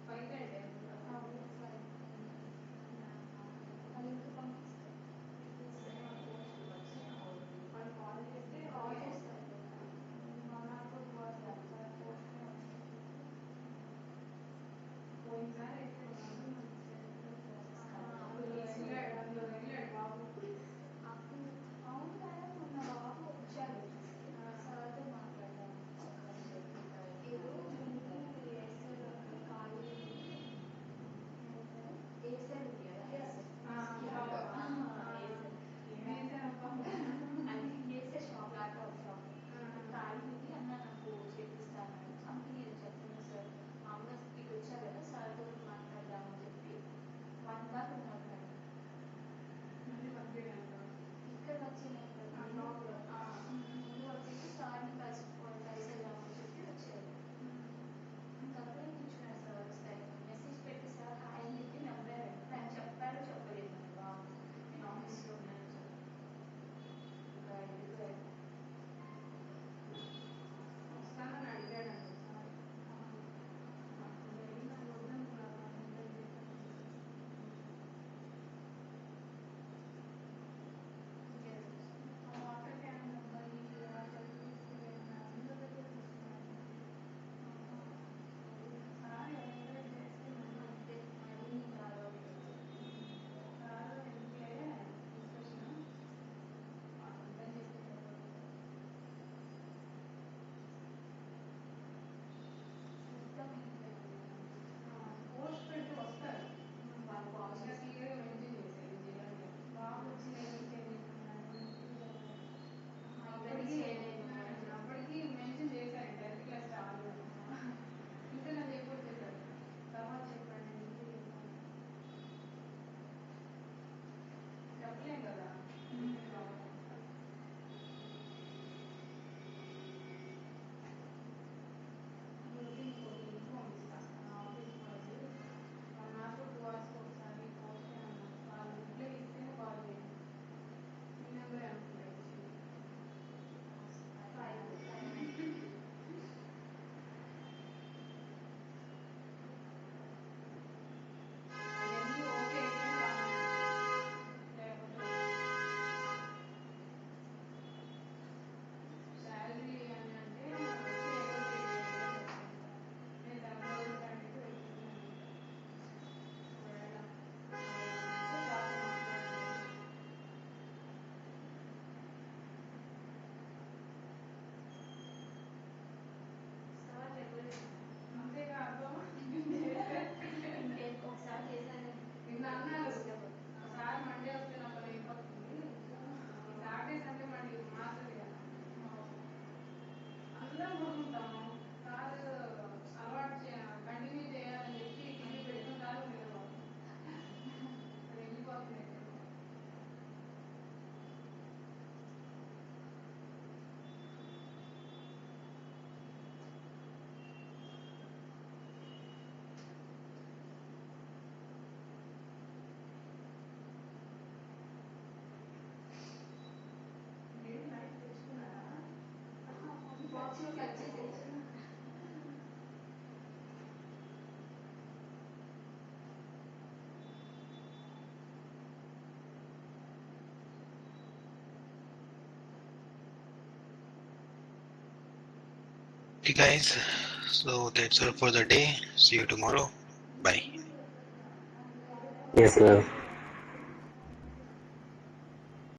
ఫైవ్ కంటే ఆ లింక్ పంపిస్తే వాళ్ళు కాల్ చేస్తే కాల్ చేస్తే అయిపోతా 1 hour 2 hours కాదు సార్ పోస్ట్నే వచ్చింది పోయినసారి అయితే 200 మంది అప్పుడు అందులో తగిలాడు బాబు అప్పుడు అవును మేడం మొన్న బాబు వచ్చాడు సార్తో మాట్లాడదాం ఒకసారి ఏదో లింక్ ఏసర్ అంటే కాలేజీది ఏసర్ ఉంది కదా ఏం చేశారబ్బా అది ఏసర్ షాప్ ల్యాప్టాప్ షాప్ ఖాళీ ఉంది అన్న నాకు చేపిస్తాను సంథింగ్ ఏదో చెప్తున్నా సార్ మామూలుగా ఇటు వచ్చా కదా సార్తో మాట్లాడదామని చెప్పి 1 దాకా ఉన్నారు మేడం మళ్ళీ పంపించాను ఇక్కడ వచ్చేదాం కదా బ్లాగ్లో ముందు వచ్చేసి సార్ని కలిసేద్దామని చెప్పి వచ్చారు ఇంకా అక్కడే కూర్చున్నాడు సార్ వస్తాయి మెసేజ్ పెట్టి సార్ హాయ్ అని చెప్పి నవ్వారు తను చెప్పారో చెప్పలేదు నాకు బాబు నేను ఆఫీస్లో ఉన్నాను సార్ ఇంకా వెళ్ళిపోయారు వస్తానని అడిగాడంట ఒకసారి నాకు వద్దనుకున్నారు వాటర్ క్యాన్ అబ్బాయి వాటర్ తీసుకెళ్ళాను అందరి దగ్గర తీసుకున్నాను సార్ ఎవరైనా చేస్తే అంతే మళ్ళీ కాదు సార్ ఎందుకులే డిస్కషన్ అర్థం చేసుకుంటారు సిస్టమ్ పోస్ట్ పెడితే వస్తారు వాళ్ళు కాల్ ఇంకా క్లియర్గా మెన్షన్ చేసేది చేయాలి బాబు వచ్చి నేను అప్పటికి మెన్షన్ చేశారు 10th క్లాస్ చాలు ఇంకా నాకు చెప్పొచ్చేసారు తర్వాత చెప్పండి నేను ఇంటికి చేశాను చెప్పలేం కదా ఇంకోటి లింక్ పంపిస్తాను నా ఆఫీస్ వాళ్ళు 1 hour 2 hours ఒకసారి పోస్ట్ చేయమన్నారు వాళ్ళు రిప్లై ఇస్తేనే కాల్ చేయండి మీ నెంబరే అనుకుంటా ఇచ్చింది అవన్నీ ఓకే అయితేనే లేకపోతే శాలరీ అని అంటే వచ్చి నేను 7 రోజుల కంటే వెళ్తున్నాను ఒకవేళ సార్ రెగ్యులర్ అంతేగా అర్థం ఒకసారి చేశాను నిన్న అన్నారు సార్ మండే వస్తే నాకు అయిపోతుంది సాటర్డే సండే మళ్ళీ మారుతుంది కదా అందరం పడుకుంటాము సార్ అలవాటు కంటిన్యూ చేయాలని చెప్పి టీవీ పెట్టుకుని సార్ నిద్రపోతాం అది వెళ్ళిపోతుంది ఎక్కడ ఏంటి నైట్ తెచ్చుకున్నారా బాక్స్లో కట్ చేసేసి Okay, guys. So that's all for the day. See you tomorrow. Bye. Yes, sir.